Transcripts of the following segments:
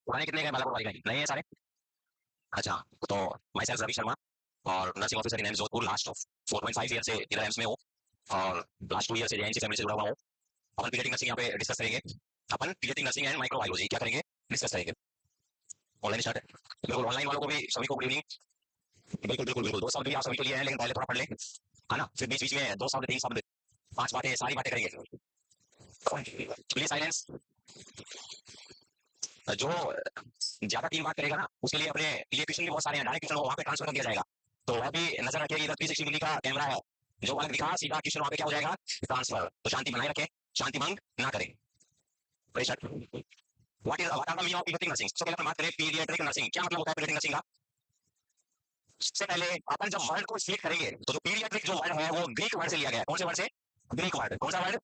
पुराने कितने गए बालाकोट वाले गए नए हैं सारे। अच्छा। तो माई सेल्फ रवि शर्मा और nursing officer in AIIMS Jodhpur last of 4.5 year से इधर एम्स में हूँ और लास्ट 2 ईयर से जेएनसी फैमिली से जुड़ा हुआ हूँ। अपन पीडियाट्रिक नर्सिंग यहाँ पे डिस्कस करेंगे। अपन पीडियाट्रिक नर्सिंग एंड माइक्रोबायोलॉजी क्या करेंगे, डिस्कस करेंगे। ऑनलाइन स्टार्ट है बिल्कुल, ऑनलाइन वालों को भी सभी को गुड इवनिंग। बिल्कुल बिल्कुल बिल्कुल, दो शब्द भी आप सभी के लिए हैं लेकिन पहले थोड़ा पढ़ लें, है ना, फिर बीच बीच में दो शब्द तीन शब्द पांच बातें सारी बातें करेंगे। Please silence. जो ज्यादा तीन बात करेगा ना उसके लिए अपने लिए क्वेश्चन भी बहुत सारे हैं, डायरेक्ट क्वेश्चन वहां पे ट्रांसफर कर दिया जाएगा। तो वह भी नजर रखिए, इधर 360 डिग्री का कैमरा है, जो वाला दिखा सीधा क्वेश्चन वहां पे क्या हो जाएगा, ट्रांसफर। तो शांति बनाए रखें, शांति भंग ना करें। What are the meaning of paediatric nursing. सबसे पहले अपन बात करें पीडियाट्रिक नर्सिंग, क्या मतलब होता है पीडियाट्रिक नर्सिंग का। सबसे पहले अपन जब वर्ड को सीख करेंगे तो जो पीडियाट्रिक जो वर्ड है वो ग्रीक वर्ड से लिया गया है। कौन से वर्ड से, ग्रीक वर्ड। कौन सा वर्ड,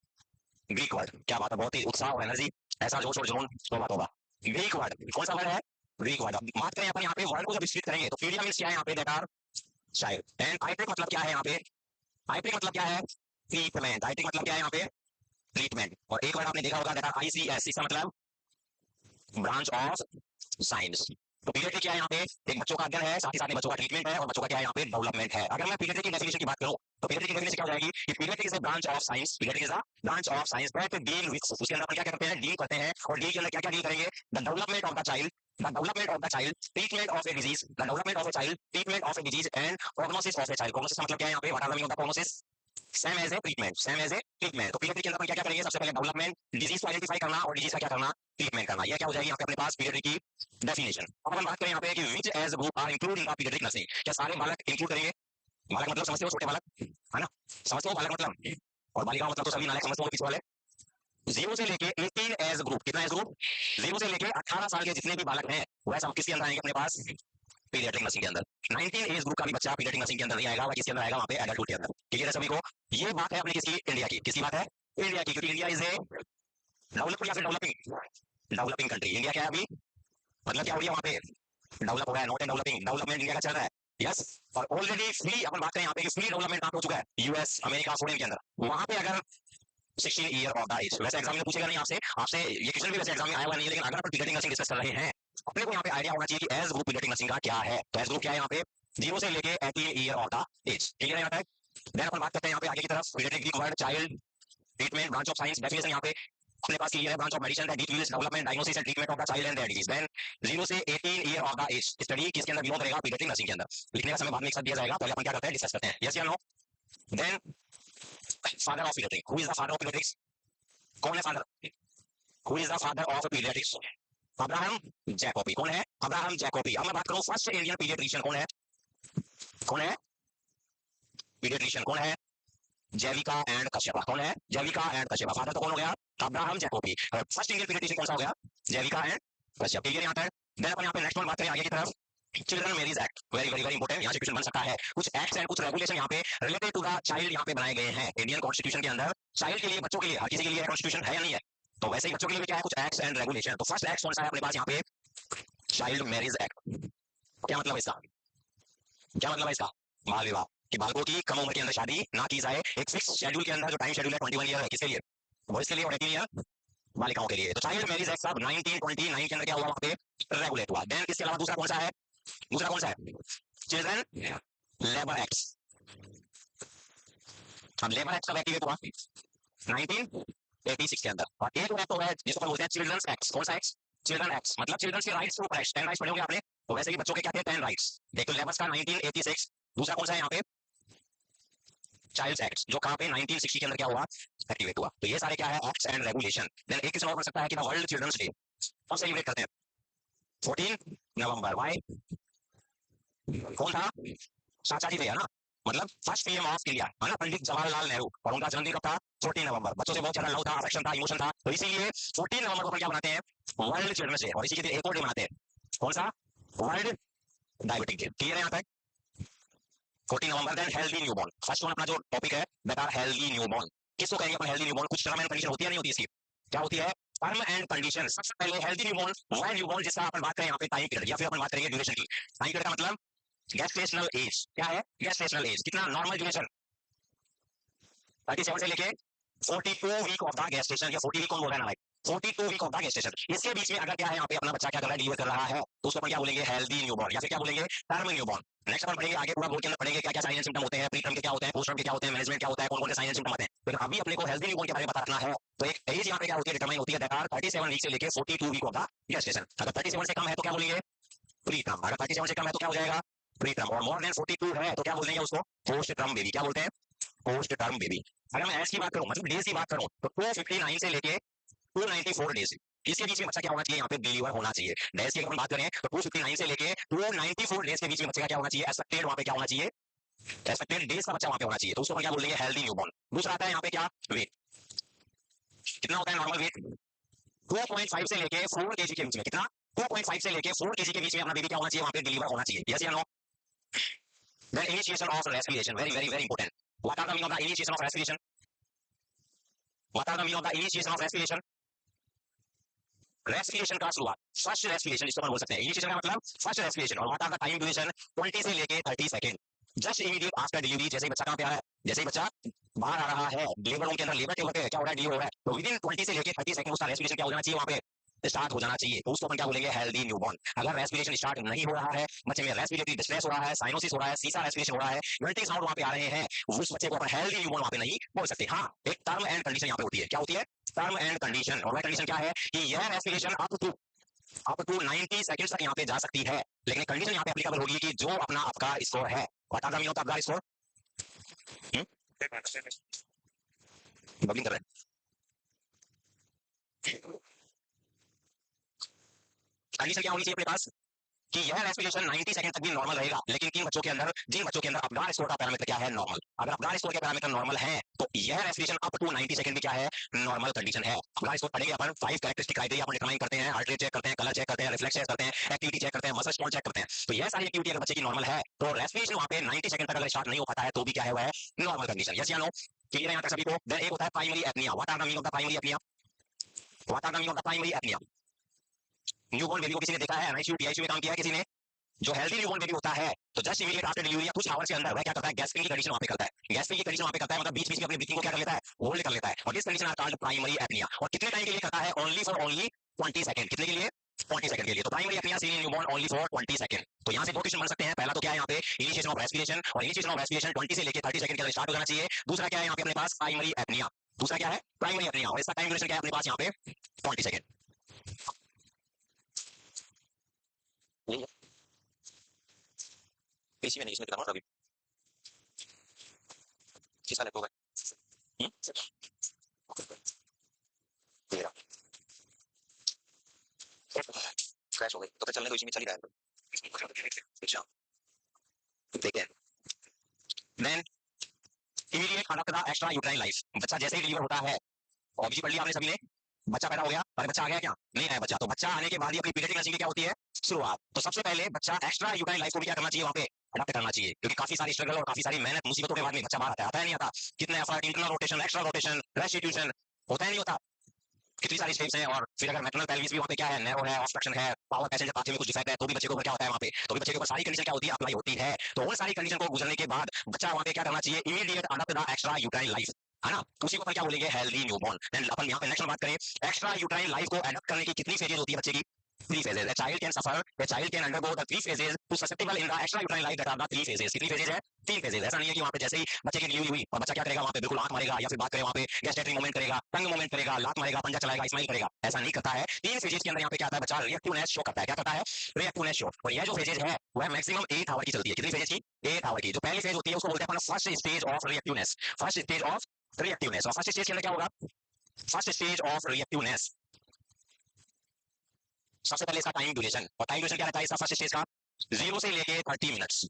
ग्रीक वर्ड। क्या बात है, बहुत ही उत्साह और एनर्जी, ऐसा जोश और जुनून, तौबा तौबा। ग्रीक वर्ड, कौन सा वर्ड है, ग्रीक वर्ड। बात करें अपन यहाँ पे वर्ड को जब विस्तृत करेंगे तो पीडिया मींस क्या है यहाँ पे, दैट आर चाइल्ड। एंड आइट्रिक मतलब क्या है यहाँ पे, आइट्रिक मतलब क्या है, ट्रीटमेंट। आइट्रिक मतलब क्या है यहाँ पे, ट्रीटमेंट। और एक वर्ड आपने देखा होगा, दैट आर आईसीएस, इसका मतलब ब्रांच ऑफ साइंस। तो पीडियाट्रिक क्या है यहाँ पे, एक बच्चों का अध्ययन है, साथ ही साथ बच्चों का ट्रीटमेंट है, और बच्चों का क्या है यहाँ पे, डेवलपमेंट है। अगर मैं पीडियाट्रिक की डेफिनेशन की बात करूं तो पीडियाट्रिक की डेफिनेशन क्या हो जाएगी कि paediatric is a branch of science, paediatric is a branch of science that deal with, उसके अंदर अपन क्या करते हैं, डील करते हैं। और डील के अंदर क्या क्या डील करेंगे, the development of the child, the development of the child, treatment of a disease, the development of a child, treatment of a disease and prognosis of a child. Prognosis मतलब क्या है यहाँ पे, what are the meaning of the prognosis, same as a treatment, same as a treatment. तो paediatric के अंदर अपन क्या क्या करेंगे, सबसे पहले डेवलपमेंट, डिजीज को आइडेंटिफाई करना और डिजीज का क्या करना, ट्रीटमेंट करना। ये क्या हो जाएगी यहाँ पे अपने पास पीडियाट्रिक की डेफिनेशन। अब हम बात करें यहाँ पे कि which age group are include in the paediatric nursing, क्या सारे बालक इंक्लूड करेंगे। बालक मतलब समझते हो, छोटे बालक, है ना, समझते हो बालक मतलब, और बालिका मतलब तो सभी नालायक समझते हो पीछे वाले। 0 से लेके 18 एज ग्रुप, कितना एज ग्रुप, 0 से लेके 18 साल के जितने भी बालक हैं वह सब किसके अंदर आएंगे अपने पास, पीडियाट्रिक नर्सिंग के अंदर। 19 एज ग्रुप का भी बच्चा पीडियाट्रिक नर्सिंग के अंदर नहीं आएगा, वह किसके अंदर आएगा, वहां पे एडल्टहुड के अंदर। ठीक है सभी को, ये बात है अपनी किसकी, इंडिया की। किसकी बात है, इंडिया की, क्योंकि इंडिया इज ए डेवलप्ड या फिर डेवलपिंग, डेवलपिंग कंट्री। इंडिया क्या है अभी, मतलब क्या हो रही है वहां पे, डेवलप हो रहा है, not and developing, development India का चल रहा है। यस, और ऑलरेडी फ्री, अपन बात करें यहाँ पे फ्री डेवलपमेंट कहां पे हो चुका है, यूएस, अमेरिका, फॉरेन के अंदर। वहां पे अगर 16 ईयर ऑफ द एज, वैसे एग्जाम में पूछेगा नहीं आपसे, आपसे ये क्वेश्चन भी वैसे एग्जाम में आया हुआ नहीं है, लेकिन अगर अपन पीडियाट्रिक नर्सिंग डिस्कस कर रहे हैं अपने को यहाँ पे आइडिया होना चाहिए कि एज ग्रुप पीडियाट्रिक नर्सिंग का क्या है। तो एज ग्रुप क्या है यहाँ पे, 0 से लेके 18 year of the age. Clear है यहाँ तक। देन अपन बात करते हैं यहाँ पे आगे की तरफ, paediatric word child, treatment, branch of science, definition यहाँ पे अपने पास क्लियर है, branch of medicine that deals development, diagnosis and treatment of the child and their disease. Then 0 से 18 year of the age study किसके अंदर बिलोंग करेगा, paediatric nursing के अंदर। लिखने का समय बाद में एक साथ दिया जाएगा, पहले अपन क्या करते हैं, डिस्कस करते हैं, यस या no. Then father of paediatric, who is the father of paediatrics, कौन है father, who is the father of paediatrics, Abraham Jacobi. कौन है, अब्राहम जैकोबी। अब मैं बात करूं फर्स्ट इंडियन पीडियाट्रिशियन कौन है, कौन है पीडियाट्रिशियन, कौन है, जैविका एंड कश्यप। कौन है, जैविका एंड कश्यप। फादर तो कौन हो गया, Abraham Jacobi. First Indian paediatrician कौन सा हो गया, जैविका एंड कश्यप। क्लियर यहाँ तक। देन अपन यहाँ पे नेक्स्ट वन बात करें आगे की तरफ, children marriage act, very very very important, यहाँ से क्वेश्चन बन सकता है। कुछ एक्ट्स एंड कुछ रेगुलेशन यहाँ पे रिलेटेड टू द चाइल्ड यहाँ पे बनाए गए हैं इंडियन कॉन्स्टिट्यूशन के अंदर। चाइल्ड के लिए, बच्चों के लिए, हर किसी के लिए कॉन्स्टिट्यूशन है या नहीं है, तो वैसे ही बच्चों के लिए भी क्या है, कुछ एक्ट्स एंड रेगुलेशन। तो फर्स्ट एक्ट कौन सा है अपने पास यहाँ पे, चाइल्ड मैरिज एक्ट। क्या मतलब है इसका, क्या मतलब है इसका, बाल विवाह, कि बालकों की कम उम्र के अंदर शादी ना की जाए। एक फिक्स शेड्यूल के अंदर जो टाइम शेड्यूल है 21 ईयर है, किसके लिए, बॉयज के लिए, और 18 ईयर बालिकाओं के लिए। तो चाइल्ड मैरिज एक्ट साहब 1929 के अंदर क्या हुआ, वहां पे रेगुलेट हुआ। देन इसके अलावा दूसरा कौन सा है, दूसरा कौन सा है, चिल्ड्रन लेबर एक्ट। अब लेबर एक्ट कब एक्टिवेट हुआ, 1986 के अंदर। और एक एक्ट तो है जिसको बोलते हैं चिल्ड्रंस एक्ट। कौन सा एक्ट, चिल्ड्रन एक्ट, मतलब चिल्ड्रंस के राइट्स के ऊपर एक्ट। 10 राइट्स पढ़े होंगे आपने, तो वैसे ही बच्चों के क्या थे, 10 राइट्स। एक तो लेबर्स का 1986, दूसरा कौन सा है यहाँ पे, चाइल्ड एक्ट, जो कहां पे 1960 के अंदर क्या हुआ, एक्टिवेट हुआ। तो ये सारे क्या है, एक्ट्स एंड रेगुलेशन। देन एक किस्म और बन सकता है कि वर्ल्ड चिल्ड्रंस डे कौन सेलिब्रेट करते हैं, 14 नवंबर। वाई, कौन था, चाचा जी थे, है ना, मतलब फर्स्ट पीएम ऑफ इंडिया, है ना, पंडित जवाहरलाल नेहरू, और उनका जन्मदिन कब था, 14 नवंबर। बच्चों से बहुत ज्यादा लव था, अफेक्शन था, इमोशन था, तो इसीलिए 14 नवंबर को क्या बनाते हैं, वर्ल्ड चिल्ड्रंस डे। और इसी के दिन एक और डे बनाते हैं, कौन सा, वर्ल्ड डायबिटिक डे। क्लियर है यहाँ तक। 14 नवंबर। Then healthy newborn, first one अपना जो टॉपिक है, दैट आर हेल्दी न्यूबॉर्न। किसको कहेंगे अपन हेल्दी न्यूबॉर्न, कुछ टर्म एंड कंडीशन होती है नहीं होती इसकी, क्या होती है, टर्म एंड कंडीशन। सबसे पहले हेल्दी न्यूबॉर्न, वह न्यूबॉर्न जिसका अपन बात करें यहाँ पे टाइम पीरियड, या फिर अपन बात करेंगे ड्यूरेशन की। टाइम पीरियड का मतलब गेस्टेशनल एज, क्या है, गेस्टेशनल एज, कितना, नॉर्मल ड्यूरेशन 37 से लेके 42 वीक ऑफ द गेस्टेशन, या 40 वीक कौन बोल रहा है ना भाई, 42 वीक ऑफ द gestation। इसके बीच में अगर क्या है यहाँ पे अपना बच्चा क्या कर रहा है, डिलीवर कर रहा है, तो उसको अपन क्या बोलेंगे, हेल्दी न्यूबॉर्न, या फिर क्या बोलेंगे, टर्म न्यूबॉर्न। नेक्स्ट अपन पढ़ेंगे आगे पूरा बोर्ड के अंदर पढ़ेंगे क्या क्या साइन एंड सिम्टम होते हैं, प्री टर्म के क्या होते हैं, पोस्ट टर्म के क्या होते हैं, मैनेजमेंट क्या होता है, कौन कौन से साइन एंड सिम्टम आते हैं। तो अभी अपने को हेल्दी न्यूबॉर्न के बारे में बता रखना है। तो एक एज यहाँ पे क्या होती है, डिटरमाइन होती है, दैट आर 37 वीक से लेके 42 वीक ऑफ द gestation। अगर 37 से कम है तो क्या बोलेंगे, प्री टर्म। अगर 37 से कम है तो क्या हो जाएगा, प्री टर्म। और मोर देन 42 है तो क्या बोल देंगे उसको, पोस्ट टर्म बेबी। क्या बोलते हैं, पोस्ट टर्म बेबी। अगर मैं एज की बात करूं, मतलब डेज की बात करूं, तो 259 से लेके 294 डेज, इसके बीच में बच्चा क्या होना चाहिए, यहाँ पे डिलीवर होना चाहिए। डेज की अगर हम बात करें तो 259 से लेके 294 डेज के बीच में बच्चे का क्या होना चाहिए, एक्सपेक्टेड वहां पे क्या होना चाहिए, एक्सपेक्टेड डेज का बच्चा वहां पे होना चाहिए। तो उसको क्या बोल देंगे, हेल्दी न्यूबॉर्न। दूसरा आता है यहाँ पे क्या, वेट। कितना होता है नॉर्मल वेट, 2.5 से लेके 4 केजी के बीच में। कितना, 2.5 से लेके 4 केजी के बीच में अपना बेबी क्या होना चाहिए, वहां पे डिलीवर होना चाहिए। यस या no. Then initiation of respiration, very very very important. What are the meaning of the initiation of respiration, what are the meaning of the initiation of respiration. Respiration का शुरुआत, फर्स्ट रेस्पिरेशन इसको बोल सकते हैं। Initiation का मतलब first respiration. और what are the time duration, 20 से लेके 30 second, just immediate after delivery. जैसे ही बच्चा कहां पे आ रहा है, जैसे ही बच्चा बाहर आ रहा है, लेबर रूम के अंदर, लेबर टेबल पे क्या हो रहा है, डिलीवर हो रहा है, तो विदिन 20 से लेके 30 सेकंड उसका रेस्पिरेशन क्या हो जाना चाहिए, वहां पे स्टार्ट हो जाना चाहिए। तो उसको अपन क्या बोलेंगे, हेल्दी न्यूबॉर्न। अगर रेस्पिरेशन स्टार्ट नहीं हो रहा है, बच्चे में रेस्पिरेटरी डिस्ट्रेस हो रहा है, साइनोसिस हो रहा है, सीसा रेस्पिरेशन हो रहा है, यूनिटी साउंड वहां पे आ रहे हैं, उस बच्चे को अपन हेल्दी न्यूबॉर्न वहां पे नहीं बोल सकते। हाँ, एक टर्म एंड कंडीशन यहाँ पे होती है। क्या होती है, टर्म एंड कंडीशन। और वह कंडीशन क्या है कि यह रेस्पिरेशन अप टू 90 सेकंड्स तक यहाँ पे जा सकती है। लेकिन कंडीशन यहाँ पे एप्लीकेबल होगी कि जो अपना आपका स्कोर है, what are the meaning of आपका स्कोर, बबलिंग कर रहे हैं। कंडीशन क्या होनी चाहिए अपने पास कि यह रेस्पिरेशन 90 सेकंड तक भी नॉर्मल रहेगा। लेकिन किन बच्चों के अंदर, जिन बच्चों के अंदर अफगान स्कोर का पैरामीटर क्या है, नॉर्मल। अगर अफगान स्कोर के पैरामीटर नॉर्मल है तो यह रेस्पिरेशन अप टू 90 सेकंड भी क्या है, नॉर्मल कंडीशन है। अफगान स्कोर पढ़ेंगे अपन, 5 कैरेक्टरिस्टिक क्राइटेरिया अपन डिटरमाइन करते हैं, हार्ट रेट चेक करते हैं, कलर चेक करते हैं, रिफ्लेक्स चेक करते हैं, एक्टिविटी चेक करते हैं, मसल रिस्पॉन्स चेक करते हैं। तो यह सारी एक्टिविटी अगर बच्चे की नॉर्मल है तो रेस्पिरेशन वहां पे 90 सेकंड तक अगर स्टार्ट नहीं हो पाता है तो भी क्या है, वह नॉर्मल कंडीशन। यस या नो, क्लियर है यहाँ तक सभी को। देन एक होता है primary apnoea. What are the meaning of the primary apnoea, what are the meaning of the primary apnoea. Newborn baby को किसी ने देखा है, एनआईसीयू डीआईसीयू में काम किया है किसी ने, जो हेल्दी न्यूबॉर्न बेबी होता है तो जस्ट इमीडिएट आफ्टर डिलीवरी या कुछ आवर्स के अंदर वह क्या करता है, गैस्ट्रिक की कंडीशन वहां पे करता है। गैस्ट्रिक की कंडीशन वहां पे करता है, मतलब बीच बीच में अपनी ब्रीथिंग को क्या कर लेता है, होल्ड कर लेता है। और this condition are called primary apnoea. और कितने टाइम के लिए करता है, ओनली फॉर ओनली 20 सेकंड। कितने के लिए, 20 सेकंड के लिए। तो primary apnoea seen in newborn only for 20 second. तो यहाँ से दो क्वेश्चन बन सकते हैं। पहला तो क्या है यहाँ पे, इनिशिएशन ऑफ रेस्पिरेशन। और इनिशिएशन ऑफ रेस्पिरेशन 20 से लेकर 30 सेकंड के अंदर स्टार्ट हो जाना चाहिए। दूसरा क्या है यहाँ पे अपने पास, प्राइमरी एपनिया। दूसरा क्या है, प्राइमरी एपनिया। और इसका टाइम ड्यूरेशन क्या है अपने पास यहाँ पे, 20 सेकंड। इसी में नहीं, इसमें कितना अभी किसका लैपटॉप है, क्रैश हो गई तो फिर चलने तो इसी में चल ही रहा है। अच्छा देखते हैं। Then immediate conduct the extra uterine life. बच्चा जैसे ही डिलीवर होता है, और पढ़ लिया आपने सभी ने, बच्चा पैदा हो गया, अरे बच्चा आ गया क्या, नहीं आया बच्चा, तो बच्चा आने के बाद ही अपनी पीरियडिक नर्सिंग की क्या होती है, शुरुआत। तो सबसे पहले बच्चा एक्स्ट्रा यूट्राइन लाइफ को भी क्या करना चाहिए, वहां पे अडॉप्ट करना चाहिए। क्योंकि काफी सारी स्ट्रगल और काफी सारी मेहनत मुसीबतों के बाद में बच्चा बाहर आता है नहीं आता, कितना effort, internal rotation, extra rotation, restitution होता है नहीं होता, कितनी सारी स्टेप्स हैं। और फिर अगर मैटरनल पेल्विस भी वहाँ पे क्या है, नैरो है, ऑब्स्ट्रक्शन है, पावर पैसेंजर पाथवे में कुछ डिफेक्ट है, तो भी बच्चे को क्या होता है वहाँ पे, तो भी बच्चे के ऊपर सारी कंडीशन क्या होती है, अप्लाई होती है। तो उन सारी कंडीशन को गुजरने के बाद बच्चा वहाँ पे क्या करना चाहिए, immediate adopt the extra uterine life, है ना। उसी को क्या बोलेंगे, हेल्दी न्यूबॉर्न। देन अपन यहाँ पे नेक्स्ट बात करें, एक्स्ट्रा यूट्राइन लाइफ को अडॉप्ट करने की कितनी फेजेज होती है बच्चे की, 3 phases. A child can suffer, a child can undergo the 3 phases to susceptible in the extrauterine life that are the 3 phases. कितनी phases है, 3 phases। ऐसा नहीं है कि वहाँ पे जैसे ही बच्चे की डिलीवरी हुई और बच्चा क्या करेगा, वहाँ पे बिल्कुल आंख मारेगा या फिर बात करें वहाँ पे गैस्ट्रेटरी मूवमेंट करेगा, टंग मूवमेंट करेगा, लात मारेगा, पंजा चलाएगा, स्माइल करेगा, ऐसा नहीं करता है। 3 फेजेज के अंदर यहाँ पे क्या आता है, बच्चा रिएक्टिवनेस शो करता है। क्या करता है, रिएक्टिवनेस शो। और यह जो फेजेज है वह मैक्सिमम 8 आवर की चलती है। कितनी फेजेज की, 8 आवर की। जो पहली फेज होती है उसको बोलते हैं first stage of reactiveness, first stage of reactiveness. और फर्स्ट स्टेज के अंदर क्या होगा, फर्स्ट स्टेज ऑफ रिएक्टिवनेस, सबसे पहले इसका टाइम ड्यूरेशन। और टाइम ड्यूरेशन क्या रहता है इसका फर्स्ट स्टेज का, 0 से लेके 30 मिनट्स।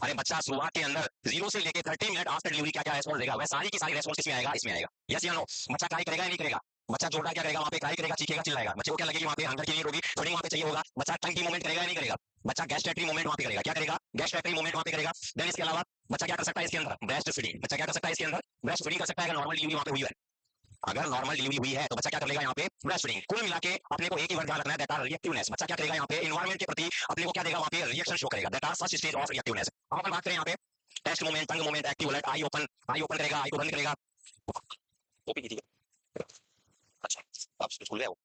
अरे बच्चा शुरुआत के अंदर 0 से लेके 30 मिनट आफ्टर डिलीवरी क्या क्या रेस्पॉन्स देगा, वह सारी की सारी रेस्पॉन्स किसमें आएगा, इसमें आएगा। यस या नो। बच्चा ट्राई करेगा या नहीं करेगा, बच्चा जोरदार क्या करेगा, वहाँ पे ट्राई करेगा, चीखेगा, चिल्लाएगा। बच्चे को क्या लगेगी, वहाँ पे हंगर की नीड होगी, फीडिंग वहाँ पे चाहिए होगा। बच्चा टंग की मूवमेंट करेगा या नहीं करेगा, बच्चा गैस्ट्रेटरी मूवमेंट वहाँ पे करेगा, क्या करेगा, गैस्ट्रेटरी मूवमेंट वहाँ पे करेगा। देन इसके अलावा बच्चा क्या कर सकता है इसके अंदर, ब्रेस्ट फीडिंग। बच्चा क्या कर सकता है इसके अंदर, ब्रेस्ट फीडिंग कर सकता है अगर नॉर्मल डिलीवरी वहाँ पे हुई है। अगर नॉर्मल डिलीवरी हुई है तो बच्चा क्या कर लेगा यहाँ पे, ब्रेस्ट फीडिंग। कुल मिला के अपने को एक ही वर्ड ध्यान रखना है, दैट आर रिएक्टिवनेस। बच्चा क्या करेगा यहाँ पे, एनवायरमेंट के प्रति अपने को क्या देगा, वहाँ पे रिएक्शन शो करेगा, that are first stage of reactiveness. अब अपन बात करें यहाँ पे taste movement, tongue movement, active alert, eye open करेगा, आई को बंद करेगा, ओपी की थी। अच्छा अब स्कूल गए हो?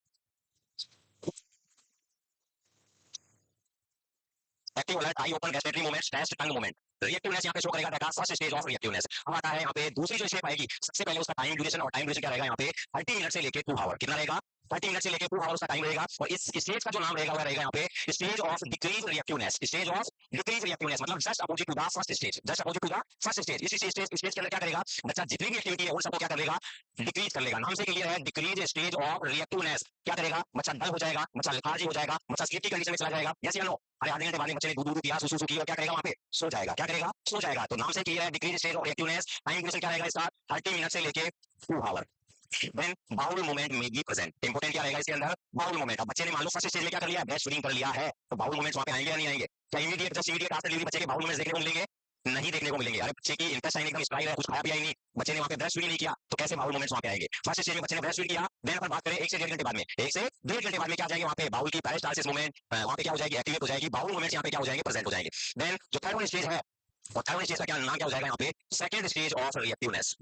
Active alert, eye open, respiratory movements, taste tongue movement. Reactiveness यहाँ पे शो करेगा data, first stage of reactiveness. अब आता है यहाँ पे दूसरी जो स्टेप आएगी, सबसे पहले उसका टाइम ड्यूरेशन, और टाइम ड्यूरेशन क्या रहेगा यहाँ पे 30 मिनट से लेके 2 आवर। कितना रहेगा? 30 मिनट से लेके 2 आवर उसका टाइम रहेगा। और इस स्टेज का जो नाम रहेगा वह रहेगा यहाँ पे stage of decrease reactiveness. Stage of decrease reactiveness मतलब just opposite to the first stage, just opposite to the first stage. इस स्टेज के अंदर क्या करेगा बच्चा, जितनी भी एक्टिविटी है उन सबको क्या करेगा, डिक्रीज कर लेगा। नाम से क्लियर है, डिक्रीज स्टेज ऑफ रिएक्टिवनेस। क्या करेगा बच्चा, डल हो जाएगा, बच्चा लेथार्जी हो जाएगा, बच्चा स्लीप की कंडीशन में चला जाएगा। यस या नो? अरे आधे घंटे बाद में बच्चे ने दूध पिया, सुसु की, और क्या करेगा वहां पे, सो जाएगा। क्या करेगा, सो जाएगा। तो नाम से क्लियर है, decrease stage of reactiveness. Time duration क्या रहेगा इसका, 30 मिनट से लेके 2 आवर। देन बाउल मूवमेंट में बी प्रेजेंट। इंपोर्टेंट क्या रहेगा इसके अंदर, बाउल मूवमेंट। अब बच्चे ने मान लो फर्स्ट स्टेज में क्या कर लिया, ब्रेस्ट फीडिंग कर लिया है, तो बाउल मूवमेंट्स वहां पे आएंगे या नहीं आएंगे? क्या immediate just immediate after delivery बच्चे के बाउल मूवमेंट्स देखने को मिलेंगे? नहीं देखने को मिलेंगे। अरे बच्चे की इंटेस्टाइन एकदम स्ट्राइल है, कुछ खाया पिया ही नहीं, बच्चे ने वहां पे ब्रेस्ट फीडिंग नहीं किया, तो कैसे बाउल मूवमेंट्स वहां पे आएंगे? फर्स्ट स्टेज में बच्चे ने ब्रेस्ट फीड किया, देन अपन बात करें 1 से 1.5 घंटे बाद में, 1 से 1.5 घंटे बाद में क्या जाएंगे वहां पे, बाउल की पेरिस्टालसिस मूवमेंट वहां पे क्या हो जाएगी, एक्टिवेट हो जाएगी। बाउल मूवमेंट्स यहाँ पे क्या हो जाएंगे, प्रेजेंट हो जाएंगे। देन जो थर्ड वन स्टेज है, और थर्ड वन स्टेज का क्या नाम क्या हो जाएगा यहाँ पे, second stage of reactiveness.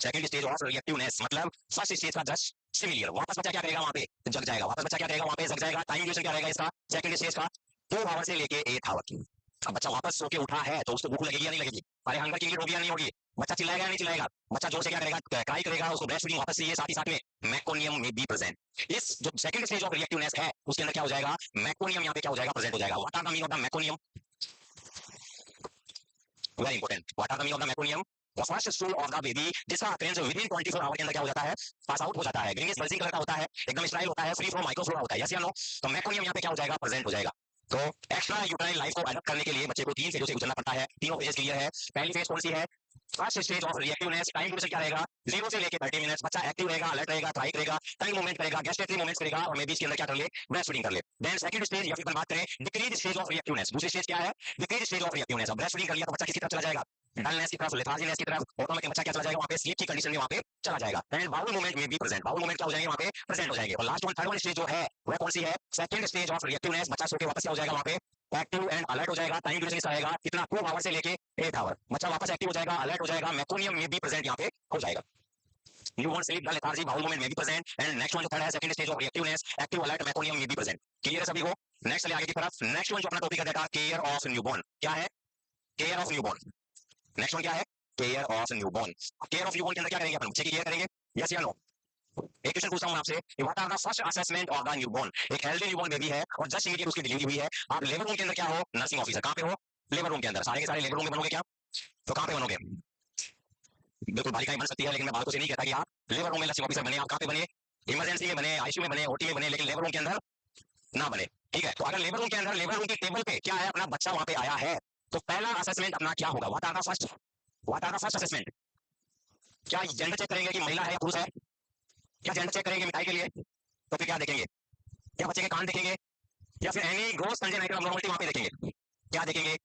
Second stage of reactiveness मतलब फर्स्ट स्टेज का जस्ट सिमिलर। वापस बच्चा क्या करेगा वहां पे, जग जाएगा। वापस बच्चा क्या करेगा वहां पे, जग जाएगा। टाइम ड्यूरेशन क्या रहेगा इसका, सेकंड स्टेज का 2 आवर से लेके 8 आवर। अब बच्चा वापस सो के उठा है तो उसको भूख लगेगी या नहीं लगेगी? अरे हंगर की होगी या नहीं होगी? बच्चा चिल्लाएगा या नहीं चिल्लाएगा? बच्चा जोर से क्या करेगा, क्राई करेगा, उसको ब्रेस्ट फीडिंग वापस चाहिए। साथ ही साथ में मैकोनियम में बी प्रेजेंट। इस जो सेकंड स्टेज ऑफ रिएक्टिवनेस है उसके अंदर क्या हो जाएगा, मैकोनियम यहाँ पे क्या हो जाएगा, प्रेजेंट हो जाएगा। What are the meaning of the meconium, very important. What are the meaning of the meconium, the first stool of the baby जिसका अपीयरेंस विदिन 24 आवर के अंदर क्या हो जाता है, पास आउट हो जाता है। ग्रीनिश बल्जिंग कलर का होता है, एकदम स्टाइल होता है, फ्री फ्रॉम माइक्रोफ्लोरा होता है। यस या नो? तो मैकोनियम यहाँ पे क्या हो जाएगा, प्रेजेंट हो जाएगा। तो एक्स्ट्रा यूट्राइन लाइफ को अडॉप्ट करने के लिए बच्चे को 3 फेजों से गुजरना पड़ता है। तीनों फेज क्लियर है। पहली फेज कौन सी है, first stage of reactiveness. Time duration क्या रहेगा, 0 से लेकर 30 मिनट्स। बच्चा एक्टिव रहेगा, अलर्ट रहेगा, ट्राई करेगा, टंग मूवमेंट करेगा, गैस्ट्रेटरी मूवमेंट्स करेगा, और मे बी इसके अंदर क्या कर ले, ब्रेस्ट फीडिंग कर ले। देन सेकंड स्टेज या फिर बात करें डिक्रीज स्टेज ऑफ रिएक्टिवनेस, दूसरी स्टेज क्या है, डिक्रीज स्टेज ऑफ रिएक्टिवनेस। अब ब्रेस्ट फीडिंग कर लिया तो बच्चा किसी तरफ चला जाएगा, डलनेस की तरफ, लेथार्जीनेस की तरफ। ऑटोमेटिक बच्चा क्या चला जाएगा वहां पे, स्लीप की कंडीशन में वहां पे चला जाएगा। एंड बाउल मूवमेंट में भी प्रेजेंट, बाउल मूवमेंट क्या हो जाएंगे वहां पे, प्रेजेंट हो जाएंगे। और last one third one stage जो है वह कौन सी है, सेकंड स्टेज ऑफ रिएक्टिवनेस। बच्चा सो के वापस क्या हो जाएगा वहां पे, एक्टिव एंड अलर्ट हो जाएगा। टाइम ड्यूरेशन रहेगा कितना, 2 आवर से लेके 8 आवर। बच्चा वापस एक्टिव हो जाएगा, अलर्ट हो जाएगा, मैकोनियम में भी प्रेजेंट यहाँ पे हो जाएगा। Newborn sleep, lethargy, bowel movement में भी प्रेजेंट। एंड नेक्स्ट वन जो थर्ड है, second stage of reactiveness, active alert, meconium में भी प्रेजेंट। क्लियर है सभी को? नेक्स्ट चलिए आगे की तरफ। नेक्स्ट वन जो अपना टॉपिक है केयर ऑफ न्यूबॉर्न। क्या है, care of newborn. Next one क्या है, care of newborn. Care of newborn के अंदर क्या करेंगे अपन, बच्चे की केयर करेंगे। यस या नो? एक क्वेश्चन पूछता हूं आपसे, what are the first assessment of the newborn. एक हेल्दी न्यूबॉर्न बेबी है और जस्ट इमीडिएट उसकी डिलीवरी हुई है। आप लेबर रूम के अंदर क्या हो, नर्सिंग ऑफिसर। कहां पे हो, लेबर रूम के अंदर। सारे के सारे लेबर रूम में बनोगे क्या, तो कहां पे बनोगे, बिल्कुल बालिकाएं बन सकती है, लेकिन मैं बालकों से नहीं कहता कि आप लेबर रूम में नर्सिंग ऑफिसर बने। आप कहां पे बने, इमरजेंसी में बने, आईसीयू में बने, ओटी में बने, लेकिन लेबर रूम के अंदर ना बने। ठीक है, तो अगर लेबर रूम के अंदर, लेबर रूम की टेबल पे क्या है, अपना बच्चा वहां पे आया है, तो पहला असेसमेंट अपना क्या होगा, what are the first assessment. क्या जेंडर चेक करेंगे कि महिला है या पुरुष है, क्या जेंडर चेक करेंगे मिठाई के लिए, तो फिर क्या देखेंगे, क्या बच्चे के कान देखेंगे, या फिर एनी ग्रोस कंजेनाइटल अबनॉर्मलिटी वहां पे देखेंगे, क्या देखेंगे।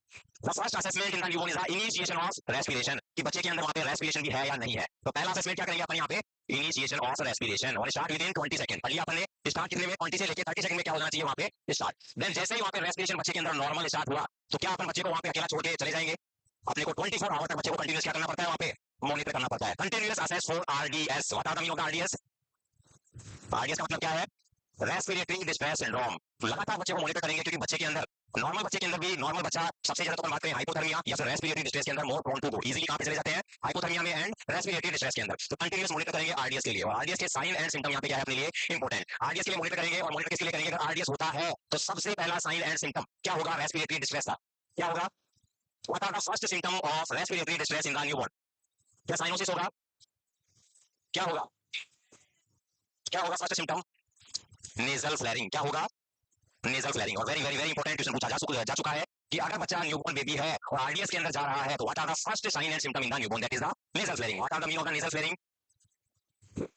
The first assessment in the newborn is the initiation of respiration, कि बच्चे के अंदर वहां पे रेस्पिरेशन भी है या नहीं है। तो पहला असेसमेंट क्या करेंगे अपन यहाँ पे, इनिशिएशन ऑफ रेस्पिरेशन, और स्टार्ट विद इन 20 सेकंड। पढ़ लिया अपन ने, स्टार्ट कितने में, 20 से लेकर 30 सेकंड में क्या होना चाहिए वहां पे स्टार्ट। देन जैसे ही वहां पे रेस्पिरेशन बच्चे के अंदर नॉर्मल स्टार्ट हुआ, तो क्या अपन बच्चे को वहां पे अकेला छोड़ के चले जाएंगे, अपने को 24 आवर तक बच्चे को कंटिन्यूस क्या करना पड़ता है, वहां पे मॉनिटर करना पड़ता है। Continuous assess for RDS. What are the meaning of RDS, RDS का मतलब क्या है, रेस्पिरेटरी डिस्ट्रेस सिंड्रोम। लगातार बच्चे को मॉनिटर करेंगे, क्योंकि बच्चे के अंदर, नॉर्मल बच्चे के अंदर भी, नॉर्मल बच्चा सबसे ज्यादा तो बात करें हाइपोथर्मिया या फिर रेस्पिरेटरी डिस्ट्रेस के अंदर more prone to go, easily कहां पे चले जाते हैं, हाइपोथर्मिया में एंड रेस्पिरेटरी डिस्ट्रेस के अंदर। तो कंटिन्यूस मॉनिटर करेंगे आरडीएस के लिए। और आरडीएस के साइन एंड सिम्टम यहाँ पे क्या है अपने लिए इंपॉर्टेंट। आरडीएस के लिए मॉनिटर करेंगे, और मॉनिटर किसके लिए करेंगे, अगर आरडीएस होता है तो सबसे पहला साइन एंड सिम्टम क्या होगा, रेस्पिरेटरी डिस्ट्रेस का। क्या होगा, what are the first symptom of respiratory distress in the newborn. क्या साइनोसिस होगा, क्या होगा, क्या होगा फर्स्ट सिम्टम, नेजल फ्लेयरिंग। क्या होगा, नेजल फ्लेयरिंग। और very very very important question पूछा जा चुका है कि अगर बच्चा न्यूबॉर्न बेबी है और आरडीएस के अंदर जा रहा है, तो what are the first sign and symptom in the newborn, that is the nasal flaring. What are the meaning of the nasal flaring,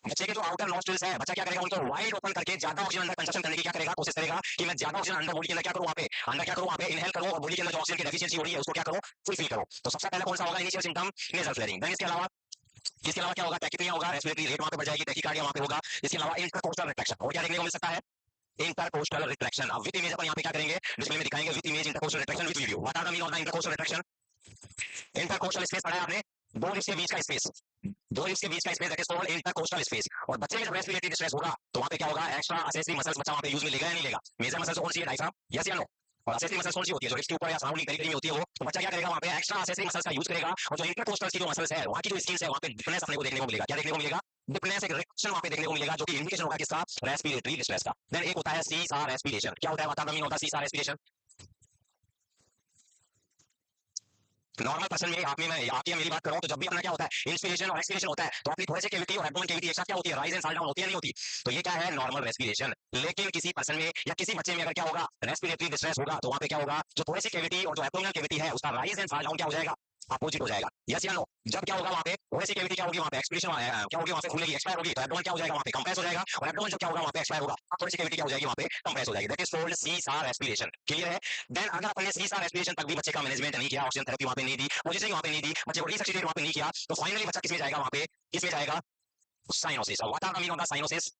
बच्चे के जो आउटर नॉस्ट्रिल्स है, बच्चा क्या करेगा, उनको वाइड ओपन करके ज्यादा ऑक्सीजन अंदर कंजप्शन करने की क्या करेगा, कोशिश करेगा कि मैं ज्यादा ऑक्सीजन अंदर बॉडी के अंदर क्या करूं, वहां पे अंदर क्या करूं, वहां पे इनहेल करूं, और बॉडी के अंदर जो ऑक्सीजन की डेफिशिएंसी हो रही है उसको क्या करूं, फुलफिल करूं। तो सबसे पहले कौन सा होगा, initial symptom nasal flaring. Then इसके अलावा क्या होगा, टैकीकार्डिया होगा, रेस्पिरेटरी रेट वहां पे बढ़ जाएगी, टैकीकार्डिया वहां पे होगा। इसके अलावा इंटरकोस्टल रिट्रैक्शन, और क्या देखने को मिल सकता है, इंटरकोस्टल रिट्रैक्शन। अब विद इमेज अपन यहाँ पे क्या करेंगे, डिस्प्ले में दिखाएंगे, with image intercostal retraction with video. What are the meaning of the intercostal retraction, intercostal space पढ़ा है आपने, दो रिब्स के बीच का स्पेस, दो रिब्स के बीच का space that is called intercostal space. और बच्चे में जब रेस्पिरेटरी डिस्ट्रेस होगा तो वहां पे क्या होगा, एक्स्ट्रा असेसरी मसल्स बच्चा वहां पे यूज में लेगा या नहीं लेगा। मेजर मसल्स कौन सी है, डायफ्राम, यस या नो। और असेसरी मसल्स कौन सी होती है, जो रिब्स के ऊपर या सराउंडिंग पेरिफेरी में होती है वो। तो बच्चा क्या करेगा, वहां पे एक्स्ट्रा असेसरी मसल्स का यूज करेगा। और जो इंटरकोस्टल की जो मसल्स है, वहां की जो स्किल्स है, वहां पे डिफनेस अपने को देखने को मिलेगा। क्या देखने को मिलेगा, डिफनेस, एक रिएक्शन वहां पे देखने को मिलेगा, जो कि इंडिकेशन होगा किसका, रेस्पिरेटरी डिस्ट्रेस का। देन एक होता है सीसार रेस्पिरेशन। क्या होता है, वातावरण में होता है सीसार रेस्पिरेशन। नॉर्मल पर्सन में आप में मैं आपकी मेरी बात कर रहा हूं, तो जब भी अपना क्या होता है, इंस्पिरेशन और एक्सपिरेशन होता है, तो अपनी थोड़े से कैविटी और एब्डोमेन कैविटी एक साथ क्या होती है, राइज एंड फॉल डाउन होती है नहीं होती। तो ये क्या है, नॉर्मल रेस्पिरेशन। लेकिन किसी पर्सन में या किसी बच्चे में अगर क्या होगा, रेस्पिरेटरी डिस्ट्रेस होगा, तो वहां पे क्या होगा, जो थोड़ी सी कैविटी और जो एब्डोमिनल कैविटी है, उसका राइज एंड फॉल डाउन क्या हो जाएगा, अपोजिट हो जाएगा। यस या नो। जब क्या होगा, वहां पे थोड़ी सी कैविटी क्या होगी, वहां पे एक्सपिरेशन क्या होगी, वहां पे खुलेगी, एक्सपायर होगी, तो एब्डोमेन क्या हो जाएगा, वहां पे कंप्रेस हो जाएगा। और एब्डोमेन जब क्या होगा, वहां पे एक्सपायर होगा, थोड़ी सी कैविटी क्या हो जाएगी, वहां पे कंप्रेस हो जाएगी। That is called seesaw respiration. Clear है। देन अगर अपने सीसार रेस्पिरेशन तक भी बच्चे का मैनेजमेंट नहीं किया, ऑक्सीजन थेरेपी वहां पे नहीं दी, पोजीशनिंग वहां पे नहीं दी, बच्चे को रिसक्सिटेट वहां पे नहीं किया, तो फाइनली बच्चा किसमें जाएगा, वहां पे किसमें जाएगा, cyanosis. What are the meaning of the cyanosis,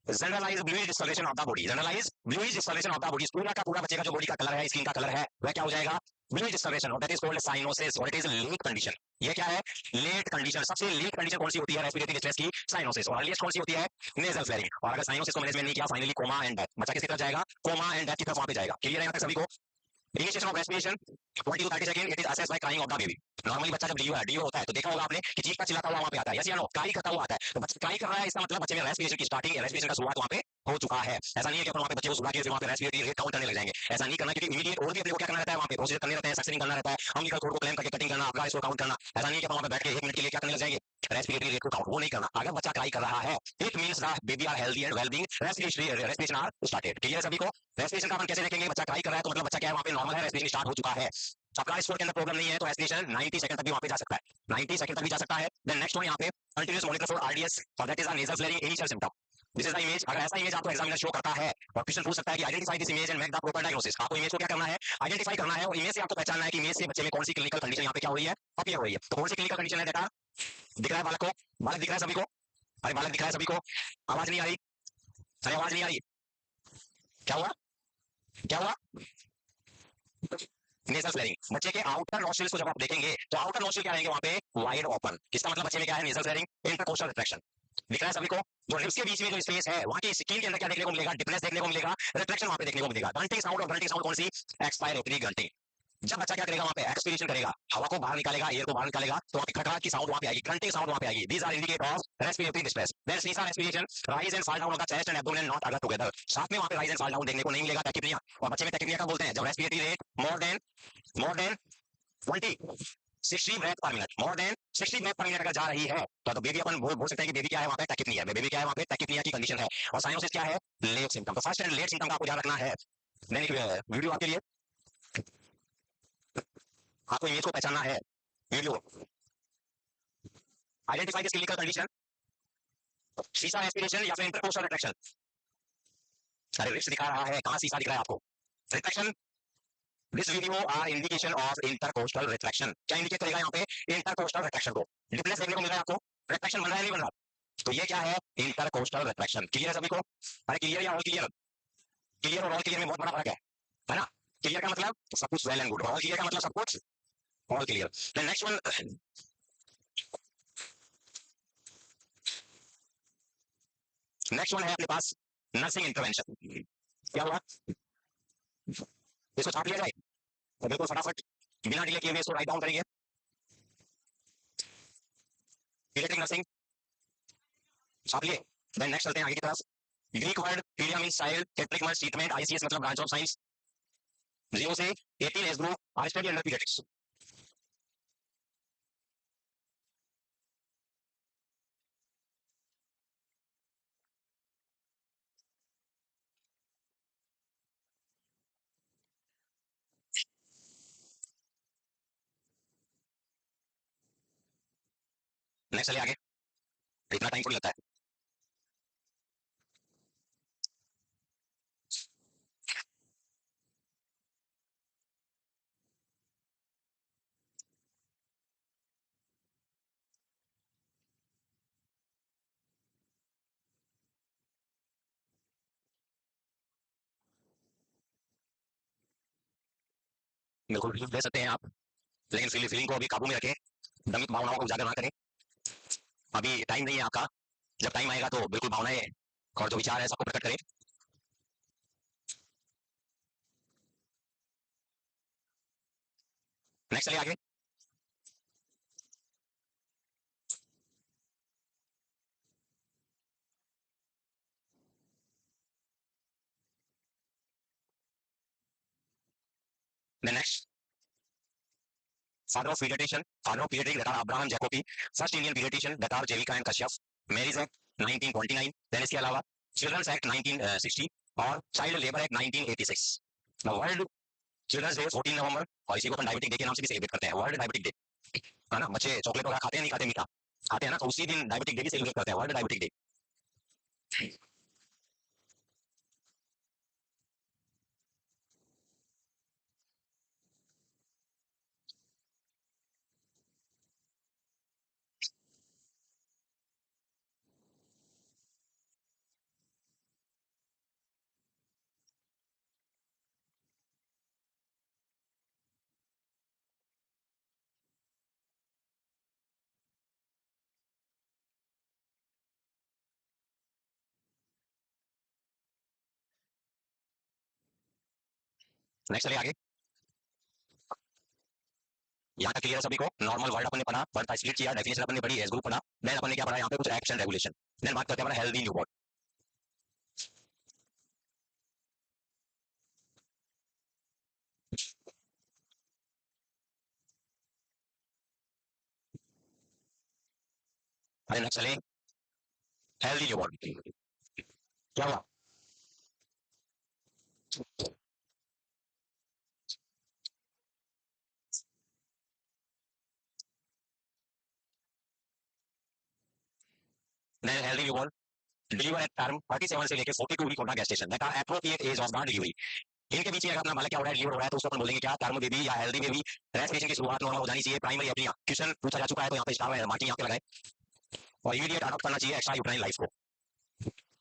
generalise bluish discoloration of the body. Generalise bluish discoloration of the body, पूरा का पूरा बच्चे का जो बॉडी का कलर है, स्किन का कलर है, वह क्या हो जाएगा, ब्लूइश डिस्कलरेशन। और दैट इज कॉल्ड साइनोसिस, और इट इज लेट कंडीशन। ये क्या है, लेट कंडीशन। सबसे लेट कंडीशन कौन सी होती है, रेस्पिरेटरी डिस्ट्रेस की, साइनोसिस। और अर्लीस्ट कौन सी होती है, नेजल फ्लेरिंग। और अगर साइनोसिस को मैनेजमेंट नहीं किया, फाइनली कोमा एंड डेथ, बच्चा किसकी तरफ जाएगा, कोमा एंड डेथ की तरफ वहां पे जाएगा। क्लियर है यहाँ तक सभी को। Initiation of respiration 20 to 30 second, it is assessed by crying of the baby. Normally बच्चा जब डीओ होता है, तो देखा होगा आपने कि चीख का चिल्लाता हुआ वहां पे आता है, यस या नो, काई करता हुआ आता है। तो बच्चा काई कर रहा है, इसका मतलब बच्चे में रेस्पिरेशन की स्टार्टिंग, रेस्पिरेशन का शुरुआत वहां पे हो चुका है। ऐसा नहीं है कि अपन वहां पे बच्चे को सुला के वहां पे रेस्पिरेटरी रेट काउंट करने लग जाएंगे, ऐसा नहीं करना। क्योंकि इमीडिएट और भी अपने को क्या करना रहता है, वहां पे प्रोसीजर करने रहते हैं, सक्सेनिंग करना रहता है, अम्बिलिकल कॉर्ड को क्लैंप करके कटिंग करना, अपना इसको काउंट करना। ऐसा नहीं है कि अपन वहां पे बैठ के 1 मिनट के लिए क्या करने लग जाएंगे, रेस्पिरेटरी रेट को काउंट, वो नहीं करना। अगर बच्चा क्राई कर रहा है, it means the baby are healthy and well being, respiration are started. Clear है सभी को। रेस्पिरेशन का अपन कैसे देखेंगे, बच्चा क्राई कर रहा है तो मतलब बच्चा क्या है, वहां पे नॉर्मल है, रेस्पिरेशन स्टार्ट हो चुका है। आपका स्कोर के अंदर प्रॉब्लम नहीं है, तो रेस्पिरेशन 90 सेकंड तक भी वहां पे जा सकता है, 90 सेकंड तक भी जा सकता है। देन नेक्स्ट वन यहाँ पे कंटीन्यूअस मॉनिटर फॉर आरडीएस, और that is the nasal flaring initial symptom. This is the image. अगर ऐसा इमेज आपको एग्जामिनर शो करता है और क्वेश्चन पूछ सकता है कि identify this image and make the proper diagnosis, आपको इमेज को क्या करना है, आइडेंटिफाई करना है, और इमेज से आपको पहचानना है कि इमेज से बच्चे में कौन सी क्लिनिकल कंडीशन यहाँ पे क्या हो रही है, अपीयर हो रही है। तो कौन सी क्लिनिकल कंडीशन है, बेटा दिख रहा है बालक को, बालक दिख रहा है सभी को, अरे बालक दिख रहा है सभी को, आवाज नहीं आ रही, अरे आवाज नहीं आ रही, क्या हुआ, क्या हुआ, नेजल फ्लेयरिंग। बच्चे के आउटर नोस्ट्रिल्स को जब आप देखेंगे, तो आउटर नोस्ट्रिल क्या रहेंगे, वहां पे वाइड ओपन। इसका मतलब बच्चे में क्या है, नेजल फ्लेयरिंग, इंटरकोस्टल रिट्रैक्शन। दिख रहा है सभी को। जो लिप्स के बीच में जो स्पेस है, वहां की स्किन के अंदर क्या देखने को मिलेगा, डिफनेस देखने को मिलेगा, रिट्रैक्शन वहां पे देखने को मिलेगा। ग्रंटिंग साउंड, और ग्रंटिंग साउंड कौन सी, एक्सपायरेटरी ग्रंटिंग। जब बच्चा क्या करेगा, वहां पे एक्सपीरेशन करेगा, हवा को बाहर निकालेगा, एयर को बाहर निकालेगा, तो वहां पे खटखटाहट की साउंड वहां पे आएगी, ग्रंटिंग साउंड वहां पे आएगी। These are indicator of respiratory distress. Then seesaw respiration, rise and fall down of the chest and abdomen not अगर टुगेदर। साथ में वहां पे राइज एंड फॉल डाउन देखने को नहीं मिलेगा, टैकिप्निया। और बच्चे में टैकिप्निया का बोलते हैं जब respiratory rate more than 20 60 breath per minute, more than 60 breath per minute अगर जा रही है, तो बेबी अपन बोल सकते हैं कि बेबी क्या है, वहां पे टैकिप्निया है, बेबी क्या है, वहां पे टैकिप्निया की कंडीशन है। और साइनोसिस क्या है, लेट सिम्टम। तो फर्स्ट एंड लेट सिम्टम का आपको ध्यान रखना है। मैंने एक वीडियो आपके लिए, आपको इमेज को पहचानना है, video identify this clinical condition, सीसा एस्पिरेशन या फिर इंटरकोस्टल रिट्रैक्शन। अरे रिप्स दिखा रहा है, कहां सीसा दिख रहा है आपको, retraction. This video are indication of intercostal retraction. क्या इंडिकेट करेगा यहाँ पे, इंटरकोस्टल रिट्रैक्शन को। डिफनेस देखने को मिल रहा है आपको, रिट्रैक्शन बन रहा है नहीं बन रहा, तो ये क्या है, इंटरकोस्टल रिट्रैक्शन। क्लियर है सभी को। अरे क्लियर या ऑल क्लियर, क्लियर और ऑल क्लियर में बहुत बड़ा फर्क है ना। क्लियर का मतलब सब कुछ well and good, all clear का मतलब सब कुछ all clear. Next one, next one है अपने पास नर्सिंग इंटरवेंशन। क्या हुआ, इसको छाप लिया जाए, तो बिल्कुल फटाफट बिना डिले किए हुए इसको राइट डाउन करेंगे। पीडियाट्रिक नर्सिंग छाप लिए। देन नेक्स्ट चलते हैं आगे की तरफ। Greek word pedia means child, catholic means treatment, ICS मतलब ब्रांच ऑफ साइंस। 0 से 18 age group are study under paediatrics. Next चलिए आगे, इतना टाइम थोड़ी लगता है। बिल्कुल ले सकते हैं आप, लेकिन फीलिंग को अभी काबू में रखें, दमित भावनाओं को उजागर ना करें। अभी टाइम नहीं है आपका, जब टाइम आएगा तो बिल्कुल भावनाएं और जो विचार है सबको प्रकट करें। नेक्स्ट चलिए आगे। Next, father of pediatrics that are Abraham Jacobi, first Indian pediatrician that are Jevika and Kashyap, Marriage Act 1929, then इसके अलावा Children's Act 1960 और Child Labor Act 1986। World children's day 14 November, और इसी को अपन डायबिटिक डे के नाम से भी सेलिब्रेट करते हैं, वर्ल्ड डायबिटिक डे। है ना, बच्चे चॉकलेट वगैरह खाते हैं नहीं खाते, मीठा खाते हैं ना, तो उसी दिन डायबिटिक डे भी सेलिब्रेट करते हैं, वर्ल्ड डायबिटिक डे। नेक्स्ट चलिए आगे। यहाँ तक क्लियर है सभी को? नॉर्मल वर्ड अपन ने पढ़ा, वर्ड का स्प्लिट किया, डेफिनेशन अपन ने पढ़ी, एस ग्रुप पढ़ा, देन अपन ने क्या पढ़ा यहाँ पे, कुछ एक्शन रेगुलेशन, देन बात करते हैं हेल्दी न्यूबॉर्न। अरे नेक्स्ट चले, हेल्दी न्यूबॉर्न क्या हुआ? Then healthy newborn deliver at term 37 से लेके 42 वीक होना gestation, that are appropriate age of the delivery. इनके बीच में अगर अपना बालक क्या हो रहा है, डिलीवर हो रहा है, तो उसको अपन बोलेंगे क्या, टर्म बेबी या हेल्दी बेबी। रेस्पिरेशन की शुरुआत नॉर्मल हो जानी चाहिए, प्राइमरी एपनिया क्वेश्चन पूछा जा चुका है, तो यहाँ पे स्टार मार्किंग यहाँ पे लगाए, और इमीडिएट अडॉप्ट करना चाहिए एक्स्ट्रा यूट्राइन लाइफ को।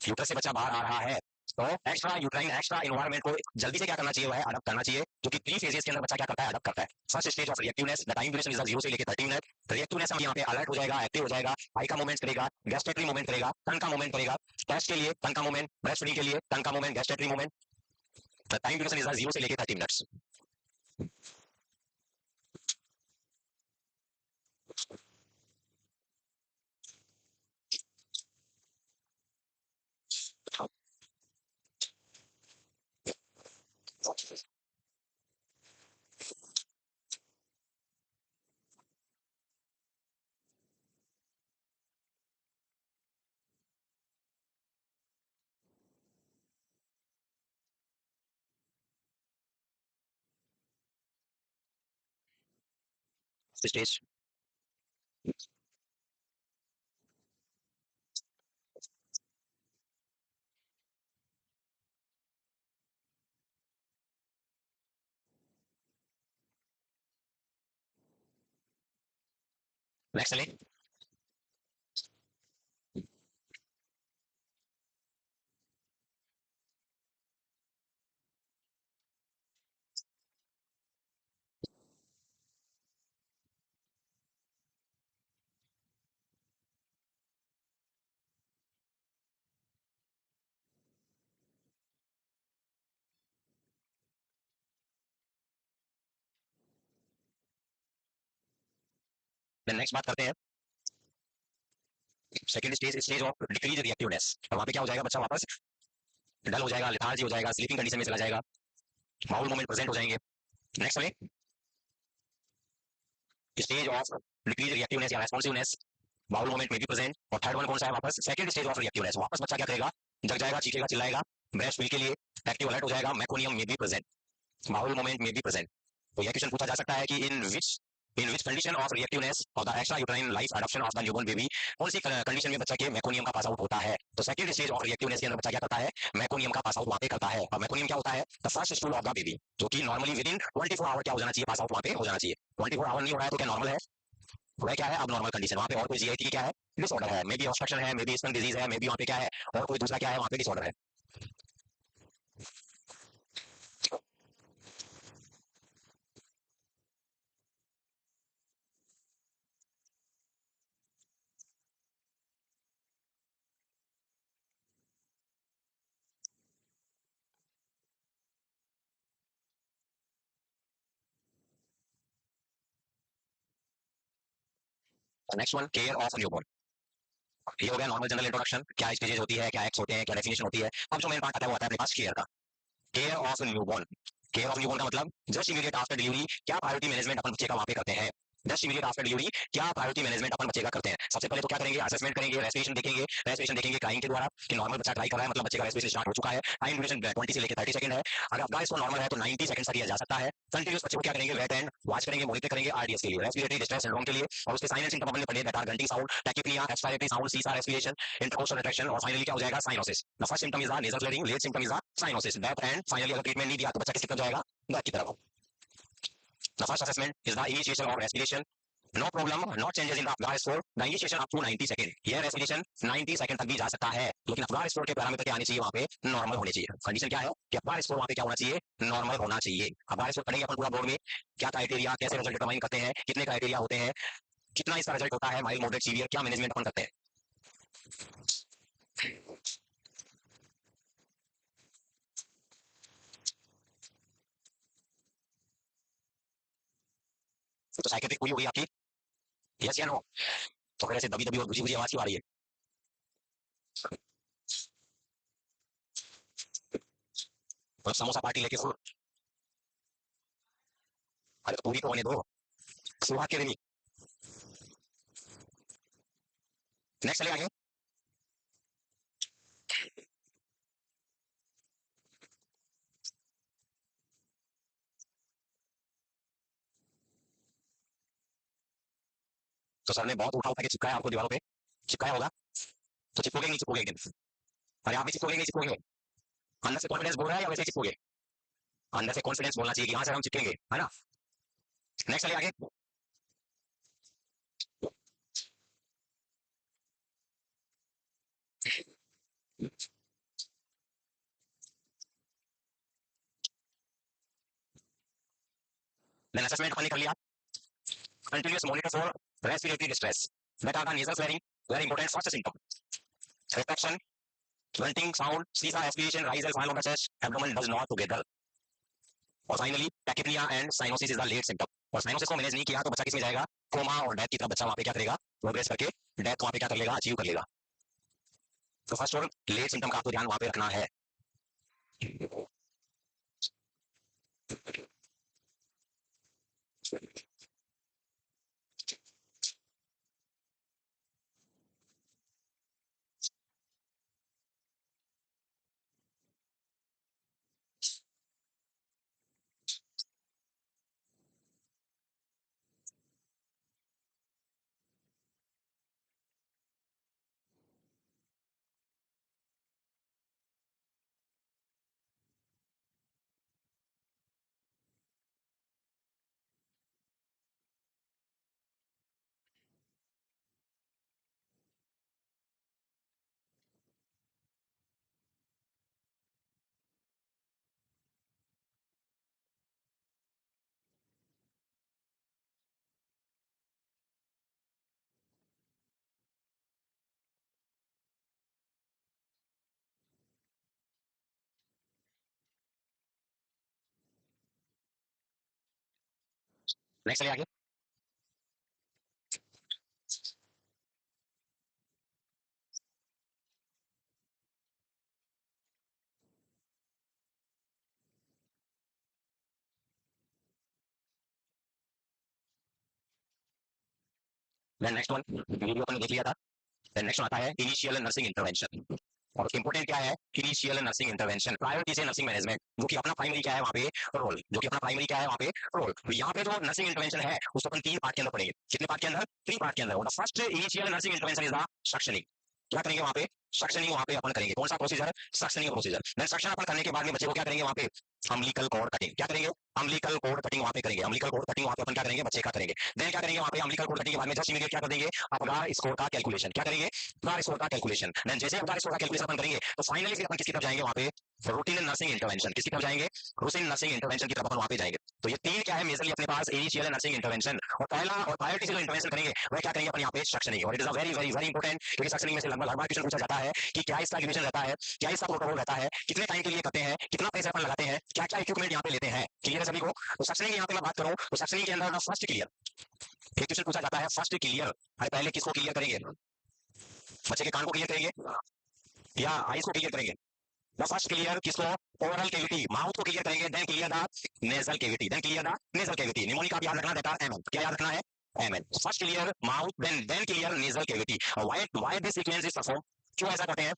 यूट्रस से बच्चा बाहर आ रहा है, तो एक्स्ट्रा यूट्राइन एक्स्ट्रा इन्वायरमेंट को जल्दी से क्या करना चाहिए, वह अडॉप्ट करना चाहिए, जो कि 3 फेजेस के अंदर बच्चा क्या करता है, अडॉप्ट करता है। First stage of reactiveness, the time duration is 0 से लेकर 30 मिनट। रिएक्टिवनेस हम यहाँ पे अलर्ट हो जाएगा, एक्टिव हो जाएगा, आई का मूवमेंट करेगा, गैस्ट्रेटरी मूवमेंट करेगा, टंग का मूवमेंट करेगा, टेस्ट के लिए टंग का मूवमेंट, ब्रेस्ट फीडिंग के लिए टंग का movement, gustatory movement. The time duration is 0 से लेकर 30 मिनट्स। स्टेज नेक्स्ट चलिए। नेक्स्ट बात करते हैं second stage, stage of decrease reactiveness. और वहां पे क्या हो जाएगा, बच्चा वापस डल हो जाएगा, लेथार्जी हो जाएगा, स्लीपिंग कंडीशन में चला जाएगा, बाउल मूवमेंट प्रेजेंट हो जाएंगे। नेक्स्ट में स्टेज ऑफ डिक्रीज रिएक्टिवनेस या रेस्पॉन्सिवनेस, बाउल मूवमेंट में भी प्रेजेंट। और थर्ड वन कौन सा है, वापस सेकंड स्टेज ऑफ रिएक्टिवनेस, वापस बच्चा क्या करेगा, जग जाएगा, चीखेगा, चिल्लाएगा, ब्रेस्ट फील के लिए एक्टिव अलर्ट हो जाएगा, मैकोनियम में भी प्रेजेंट, बाउल मूवमेंट में भी प्रेजेंट। तो यह क्वेश्चन पूछा जा सकता है कि in which condition of reactiveness of the extra uterine life adoption of the newborn baby, कौन सी कंडीशन में बच्चा के मैकोनियम का पास आउट होता है। तो सेकंड स्टेज ऑफ रिएक्टिवनेस के अंदर बच्चा क्या करता है, मैकोनियम का पास आउट वहां पे करता है। और मैकोनियम क्या होता है, the first stool of the baby, जो कि नॉर्मली विद इन 24 आवर क्या हो जाना चाहिए, पास आउट वहां पे हो जाना चाहिए। 24 आवर नहीं हो रहा है तो क्या नॉर्मल है, वह क्या है, अब नॉर्मल कंडीशन। वहां पे और कोई जीआईटी क्या है, डिसऑर्डर है, मे बी ऑब्स्ट्रक्शन है, मे बी स्टन डिजीज है, मे बी वहां पे क्या है, और कोई दूसरा क्या है, वहां पे डिसऑर्डर है। Next one, care of newborn. ये हो गया नॉर्मल जनरल इंट्रोडक्शन, क्या स्टेजेस होती है, क्या एक्स होते हैं, क्या डेफिनेशन होती है। अब जो मेन पार्ट आता है वो आता है अपने पास केयर का। Care of newborn. Care of newborn का मतलब जस्ट इमीडिएट आफ्टर डिलीवरी क्या प्रायोरिटी मैनेजमेंट अपन बच्चे का वहां पे करते हैं। जस्ट इमीडिएट आफ्टर डिलीवरी क्या प्रायोरिटी मैनेजमेंट अपन बच्चे का करते हैं। सबसे पहले तो क्या करेंगे, असेसमेंट करेंगे, रेस्पिरेशन देखेंगे। रेस्पिरेशन देखेंगे क्राइंग के द्वारा कि नॉर्मल बच्चा ट्राई कर रहा है, मतलब बच्चे का रेस्पिरेशन स्टार्ट हो चुका है। टाइम ड्यूरेशन 20 से लेकर 30 सेकंड है। अगर आपका इसको नॉर्मल है तो 90 सेकंड तक किया जा सकता है। कंटिन्यूस बच्चे को क्या करेंगे, वेट एंड वॉच करेंगे, मॉनिटर करेंगे आरडीएस के लिए, रेस्पिरेटरी डिस्ट्रेस सिंड्रोम के लिए। और उसके साइन एंड सिम्टम अपने पढ़े, that are grunting sound, tachypnoea, expiratory sound, seesaw respiration, intercostal retraction, और फाइनली क्या हो जाएगा, cyanosis. The first symptom is the nasal flaring, late symptom is the cyanosis, death and finally अगर treatment नहीं दिया तो बच्चा किस तरफ जाएगा, डेथ की तरफ। The first assessment is the initiation of respiration. No problem, no changes in the Apgar score. The initiation up to 90 second. यह रेस्पिरेशन 90 सेकंड तक भी जा सकता है, लेकिन Apgar स्कोर के पैरामीटर क्या आने चाहिए, वहां पे नॉर्मल होने चाहिए। कंडीशन क्या है कि Apgar स्कोर वहां पे क्या होना चाहिए, नॉर्मल होना चाहिए। Apgar स्कोर पढ़ेंगे अपन पूरा बोर्ड में, क्या क्राइटेरिया, कैसे रिजल्ट डिटरमाइन करते हैं, कितने क्राइटेरिया होते हैं, कितना इसका रिजल्ट होता है, माइल्ड मॉडरेट सीवियर, क्या मैनेजमेंट अपन करते हैं। तो साइकेट्रिक पूरी होगी आपकी, यस या नो। तो फिर ऐसे दबी दबी और बुझी बुझी आवाज क्यों आ रही है। मतलब समोसा पार्टी लेके फुल, अरे तो पूरी तो होने दो, शुरुआत के लिए। नेक्स्ट चले आगे। तो सर ने बहुत उठा उठा के चिपकाया आपको दीवारों पे, चिपकाया होगा, तो चिपकोगे नहीं चिपकोगे एक दिन। अरे आप भी चिपकोगे नहीं चिपकोगे, अंदर से कॉन्फिडेंस बोल रहा है या वैसे ही चिपकोगे। अंदर से कॉन्फिडेंस बोलना चाहिए कि हाँ सर हम चिपकेंगे, है ना। नेक्स्ट चलिए आगे। देन असेसमेंट हमने कर लिया, continuous monitor for respiratory distress, that are the nasal flaring, very important first symptom, reflection, grunting sound, cease aspiration, rise and fall of the chest, abdomen does not together, और finally tachypnoea and cyanosis is the late symptom. और cyanosis को manage नहीं किया तो बच्चा किस में जाएगा, कोमा और डेथ की तरफ बच्चा वहां पे क्या करेगा, प्रोग्रेस करके डेथ वहां पे क्या कर लेगा, अचीव कर लेगा। तो फर्स्ट और लेट सिम्टम का आपको ध्यान वहां पे रखना है। नेक्स्ट चलिए आगे। देन नेक्स्ट वन, वीडियो अपन देख लिया था। देन नेक्स्ट आता है इनिशियल नर्सिंग इंटरवेंशन। और इंपॉर्टेंट क्या है, इनिशियल नर्सिंग इंटरवेंशन, प्रायोरिटी से नर्सिंग मैनेजमेंट, जो कि अपना प्राइमरी क्या है वहाँ पे रोल, जो कि अपना प्राइमरी क्या है वहाँ पे रोल। तो यहाँ पे जो नर्सिंग इंटरवेंशन है उसको अपन 3 पार्ट के अंदर पढ़ेंगे। कितने पार्ट के अंदर, 3 पार्ट के अंदर। First initial nursing intervention is the suctioning. क्या करेंगे वहाँ पे, सक्शनिंग वहाँ पे अपन करेंगे। कौन सा procedure, suctioning procedure. Then suction अपन करने के बाद में बच्चे को क्या करेंगे वहाँ पे, अम्बिलिकल कॉर्ड कटिंग, क्या करेंगे, अम्बिलिकल कॉर्ड कटिंग वहाँ पे करेंगे। अम्बिलिकल कॉर्ड कटिंग वहाँ पे अपन क्या करेंगे, बच्चे का करेंगे। देन क्या करेंगे वहाँ पे, अम्बिलिकल कॉर्ड कटिंग के बाद में जस्ट इमीडिएट क्या कर देंगे, अपगार स्कोर का कैलकुलेशन, क्या करेंगे, अपगार स्कोर का कैलकुलेशन। देन जैसे अपगार स्कोर का कैलकुलेशन अपन करेंगे तो फाइनली फिर अपन किसकी तरफ जाएंगे वहाँ पे, रूटीन नर्सिंग इंटरवेंशन, किसकी तरफ जाएंगे? रूटीन नर्सिंग इंटरवेंशन की तरफ अपन वहां पे जाएंगे। तो ये तीन क्या है मेजरली अपने पास, इनिशियल नर्सिंग इंटरवेंशन, और पहला और प्रायोरिटी से जो इंटरवेंशन करेंगे वह क्या करेंगे अपन यहाँ पे? सक्शनिंग। और it is a very very very important, क्योंकि सक्शनिंग में से लगभग हर बार क्वेश्चन पूछा जाता है कि क्या इसका ड्यूरेशन रहता है, क्या इसका प्रोटोकॉल रहता है, कितने टाइम के लिए करते हैं, कितना प्रेशर अपन लगाते हैं, क्या क्या इक्विपमेंट यहाँ पे लेते हैं। क्लियर है सभी को? तो सक्शनिंग यहाँ पे मैं बात करूं तो सक्शनिंग के अंदर फर्स्ट क्लियर, एक क्वेश्चन पूछा जाता है फर्स्ट क्लियर। अरे पहले किसको क्लियर करेंगे? बच्चे के कान को क्लियर करेंगे या आईज को क्लियर करेंगे? द फर्स्ट क्लियर किसको? ओरल कैविटी, माउथ को क्लियर करेंगे, then clear the nasal cavity, then clear the nasal cavity. Mnemonic का याद रखना रहता है एमएन, क्या याद रखना है? MN. First clear mouth, then clear nasal cavity. Why this sequence is perform? क्यों ऐसा करते हैं?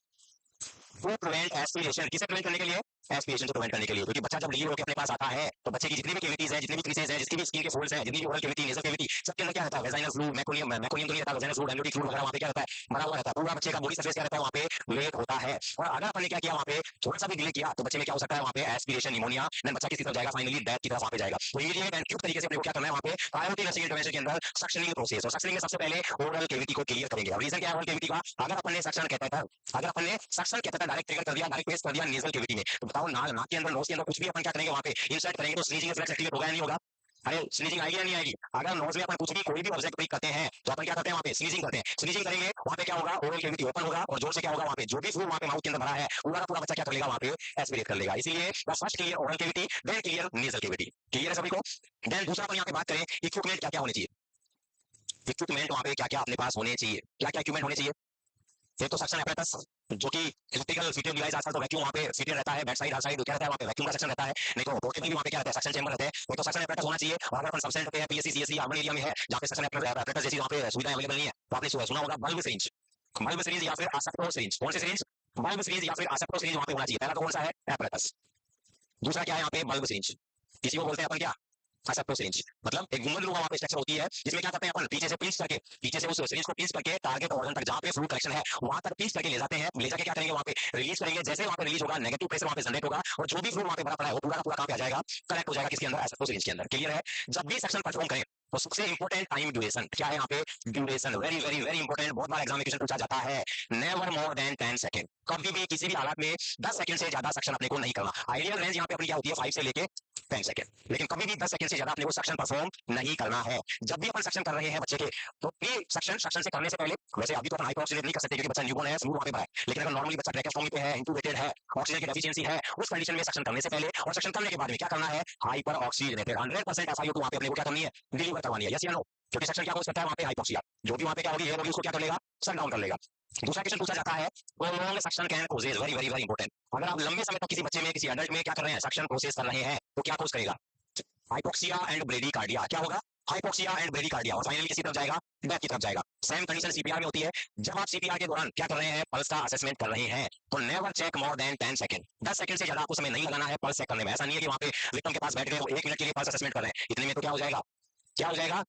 टू प्रिवेंट एस्पिरेशन, किसे प्रिवेंट करने के लिए? एस्पिरेशन को प्रिवेंट करने के लिए। क्योंकि बच्चा जब डिलीवर होकर अपने पास आता है तो बच्चे की जितनी भी कैविटीज है, जितनी भी क्रीसेस है, जितनी भी स्किन के फोल्ड्स हैं, जितनी भी ओरल कैविटी, नेजल कैविटी, सबके अंदर क्या रहता है? वेजाइनल फ्लूइड, मेकोनियम तो नहीं रहता, वेजाइनल फ्लूइड, एम्नियोटिक फ्लूइड वगैरह वहां पे क्या रहता है? भरा हुआ रहता है। पूरा बच्चे का बॉडी सरफेस क्या रहता है? वहां पे वेट होता है। और अगर अपन ने क्या किया वहां पे, थोड़ा सा भी डिले किया तो बच्चे में क्या हो सकता है? वहां पे एस्पिरेशन, निमोनिया, देन बच्चा किसी तरफ जाएगा, फाइनली डेथ की तरफ वहां पे जाएगा। तो इमीडिएट एंड क्विक तरीके से अपने को क्या करना है वहां पे? प्रायोरिटी नर्सिंग इंटरवेंशन के अंदर सक्शनिंग प्रोसेस, और सक्शनिंग में सबसे पहले ओरल कैविटी को क्लियर करेंगे। और रीजन क्या है ओरल कैविटी का? अगर अपन ने सक्शन कैथेटर, अगर अपन ने सक्शन कैथेटर डायरेक्ट ट्रिगर कर दिया, डायरेक्ट पेस्ट कर दिया नेजल कैविटी में, तो बताओ नाक के अंदर, नोज के अंदर कुछ भी अपन क्या करेंगे वहां पे? इंसर्ट करेंगे तो स्नीजिंग रिफ्लेक्स एक्टिवेट होगा या नहीं होगा? अरे स्नीजिंग आएगी या नहीं आएगी? अगर नोज में अपन कुछ भी कोई भी ऑब्जेक्ट पिक करते हैं तो अपन क्या करते हैं? वहां पे स्नीजिंग करते हैं। स्नीजिंग करेंगे वहां पे क्या होगा? ओरल कैविटी ओपन होगा, और जोर से क्या होगा? वहां पे जो भी फ्लूइड वहां पे माउथ के अंदर भरा है पूरा का पूरा बच्चा क्या कर लेगा? वहां पे एस्पिरेट कर लेगा। इसीलिए first clear oral cavity, then clear nasal cavity. Clear है सभी को? देन दूसरा अपन यहाँ पे बात करें इक्विपमेंट क्या क्या होने चाहिए। इक्विपमेंट वहां पे क्या क्या अपने पास होने चाहिए, क्या क्या इक्विपमेंट होने चाहिए? एक तो सक्शन एपरेटस, जो कि इलेक्ट्रिकल फीटेड डिवाइस, आजकल तो वैक्यूम वहां पे फीटेड रहता है, बैक साइड हर साइड क्या रहता है? वहां पे वैक्यूम का सेक्शन रहता है। नहीं तो पोर्टेबल भी वहां पे क्या रहता है? सक्शन चेंबर रहते हैं। एक तो सक्शन एपरेटस होना चाहिए। और अगर अपन सब सेंटर पे है, पीएससी सीएससी अर्बन एरिया में है जहां पे सक्शन एपरेटस जैसी वहां पे सुविधाएं अवेलेबल नहीं है, तो आपने सुना होगा बल्ब सिरिंज, बल्ब सिरिंज या फिर आसेप्टो सिरिंज। कौन सी सिरिंज? बल्ब सिरिंज या फिर आसेप्टो सिरिंज वहां पे होना चाहिए। पहला तो कौन सा है? एपरेटस। दूसरा क्या है यहाँ पे? Bulb syringe. इसी को बोलते हैं अपन क्या? एसेप्टो सिरिंज। मतलब एक गुंबद वहां पे स्ट्रक्चर होती है जिसमें क्या करते हैं अपन? पीछे से पिंच करके, पीछे से उस सिरिंज को पिंच करके टारगेट ऑर्गन तक जहां पे फ्लूइड कलेक्शन है वहां तक पिंच करके ले जाते हैं। ले जाके क्या करेंगे? वहां पे रिलीज करेंगे। जैसे वहां पे रिलीज होगा नेगेटिव प्रेशर वहां पे जनरेट होगा, और जो भी फ्लूइड वहां पे भरा पड़ा है वो पूरा का पूरा कहां पे आ जाएगा? कलेक्ट हो जाएगा। किसके अंदर? एसेप्टो सिरिंज के अंदर। क्लियर है? जब भी सेक्शन परफॉर्म करें तो सबसे इंपॉर्टेंट टाइम ड्यूरेशन क्या है यहाँ पे? Duration very very very important, बहुत बार एग्जाम में क्वेश्चन पूछा जाता है। Never more than 10 second. कभी भी किसी भी हालत में 10 सेकंड से ज्यादा सेक्शन अपने को नहीं करना। आइडियल रेंज यहाँ पे अपनी क्या होती है? 5 से लेके 10 सेकंड। लेकिन कभी भी 10 सेकंड से ज्यादा अपने को सेक्शन परफॉर्म नहीं करना है। जब भी अपन सेक्शन कर रहे हैं बच्चे के, तो प्री सेक्शन से करने से पहले, वैसे अभी तो अपन हाइपोक्सिलेट नहीं कर सकते क्योंकि बच्चा न्यूबॉर्न है, फ्लूइड वहां पे भरा है, लेकिन अगर नॉर्मली बच्चा ट्रैकेस्टोमी पे है, इंट्यूबेटेड है, ऑक्सीजन की डेफिशिएंसी है, उस कंडीशन में सेक्शन करने से पहले और सेक्शन करने के बाद में क्या करना है? हाइपर ऑक्सीजनेटेड 100% FiO2 वहां पे अपने को क्या करनी है? डिलीवर करवानी है। यस या नो? क्योंकि सेक्शन क्या कोस करता है? वहां पे हाइपोक्सिया, जो भी वहां पे क्या होगी, एयर होगी, उसको क्या कर लेगा? शट डाउन कर लेगा। दूसरा क्वेश्चन पूछा जाता है prolong suction can causes, very very very important. अगर आप लंबे समय तक किसी बच्चे में, किसी एडल्ट में क्या कर रहे हैं? सक्शन प्रोसेस कर रहे हैं, तो क्या कॉज करेगा? Hypoxia and bradycardia. क्या होगा? Hypoxia and bradycardia. और फाइनली किसी तरफ जाएगा? डेथ की तरफ जाएगा। सेम कंडीशन सीपीआर में होती है। जब आप सीपीआर के दौरान क्या कर रहे हैं? पल्स का असेसमेंट कर रहे हैं, तो never check more than 10 second. 10 second से ज्यादा आपको समय नहीं लगाना है पल्स चेक करने में। ऐसा नहीं है कि वहां पे विक्टिम के पास बैठ गए वो 1 मिनट के लिए पल्स असेसमेंट कर रहे हैं, इतने में तो क्या हो जाएगा? क्या हो जाएगा?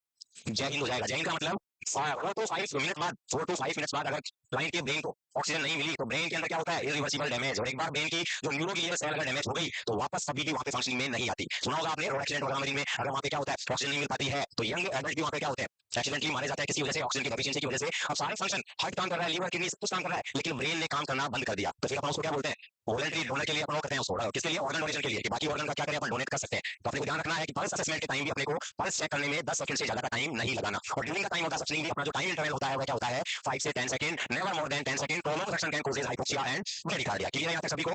जय हिंद हो जाएगा। जय हिंद का मतलब 4 to 5 मिनट्स बाद अगर क्लाइंट के ब्रेन को ऑक्सीजन नहीं मिली तो ब्रेन के अंदर क्या होता है? Irreversible damage. और एक बार ब्रेन की जो न्यूरोग्लियल सेल अगर डैमेज हो गई तो वापस कभी भी वहां पे फंक्शनिंग में नहीं आती। सुना होगा आपने रोड एक्सीडेंट वगैरह में अगर वहां पे क्या होता है? ऑक्सीजन नहीं मिल पाती है तो यंग एडल्ट भी वहां पे क्या होते हैं? एक्सीडेंटली मारे जाते हैं किसी वजह से, ऑक्सीजन की डेफिशिएंसी की वजह से। अब सारे फंक्शन हार्ट काम कर रहा है, लीवर किडनी सब कुछ काम कर रहा है, लेकिन ब्रेन ने काम करना बंद कर दिया, तो फिर अपन उसको क्या बोलते हैं? वॉलंटरी डोनर के लिए अपन करते हैं उसको, किसके लिए? ऑर्गन डोनेशन के लिए, कि बाकी ऑर्गन का क्या करें? अपन डोनेट कर सकते हैं। तो अपने को ध्यान रखना है कि पल्स असेसमेंट के टाइम भी अपने को पल्स चेक करने में 10 सेकंड से ज्यादा का टाइम नहीं लगाना। और ड्यूरिंग का टाइम होता है सबसे भी अपना जो टाइम इंटरवल होता है वह क्या होता है? 5 से 10 second, never more than 10 second. Prolong section can causes hypoxia and bradycardia. Clear है यहाँ तक सभी को?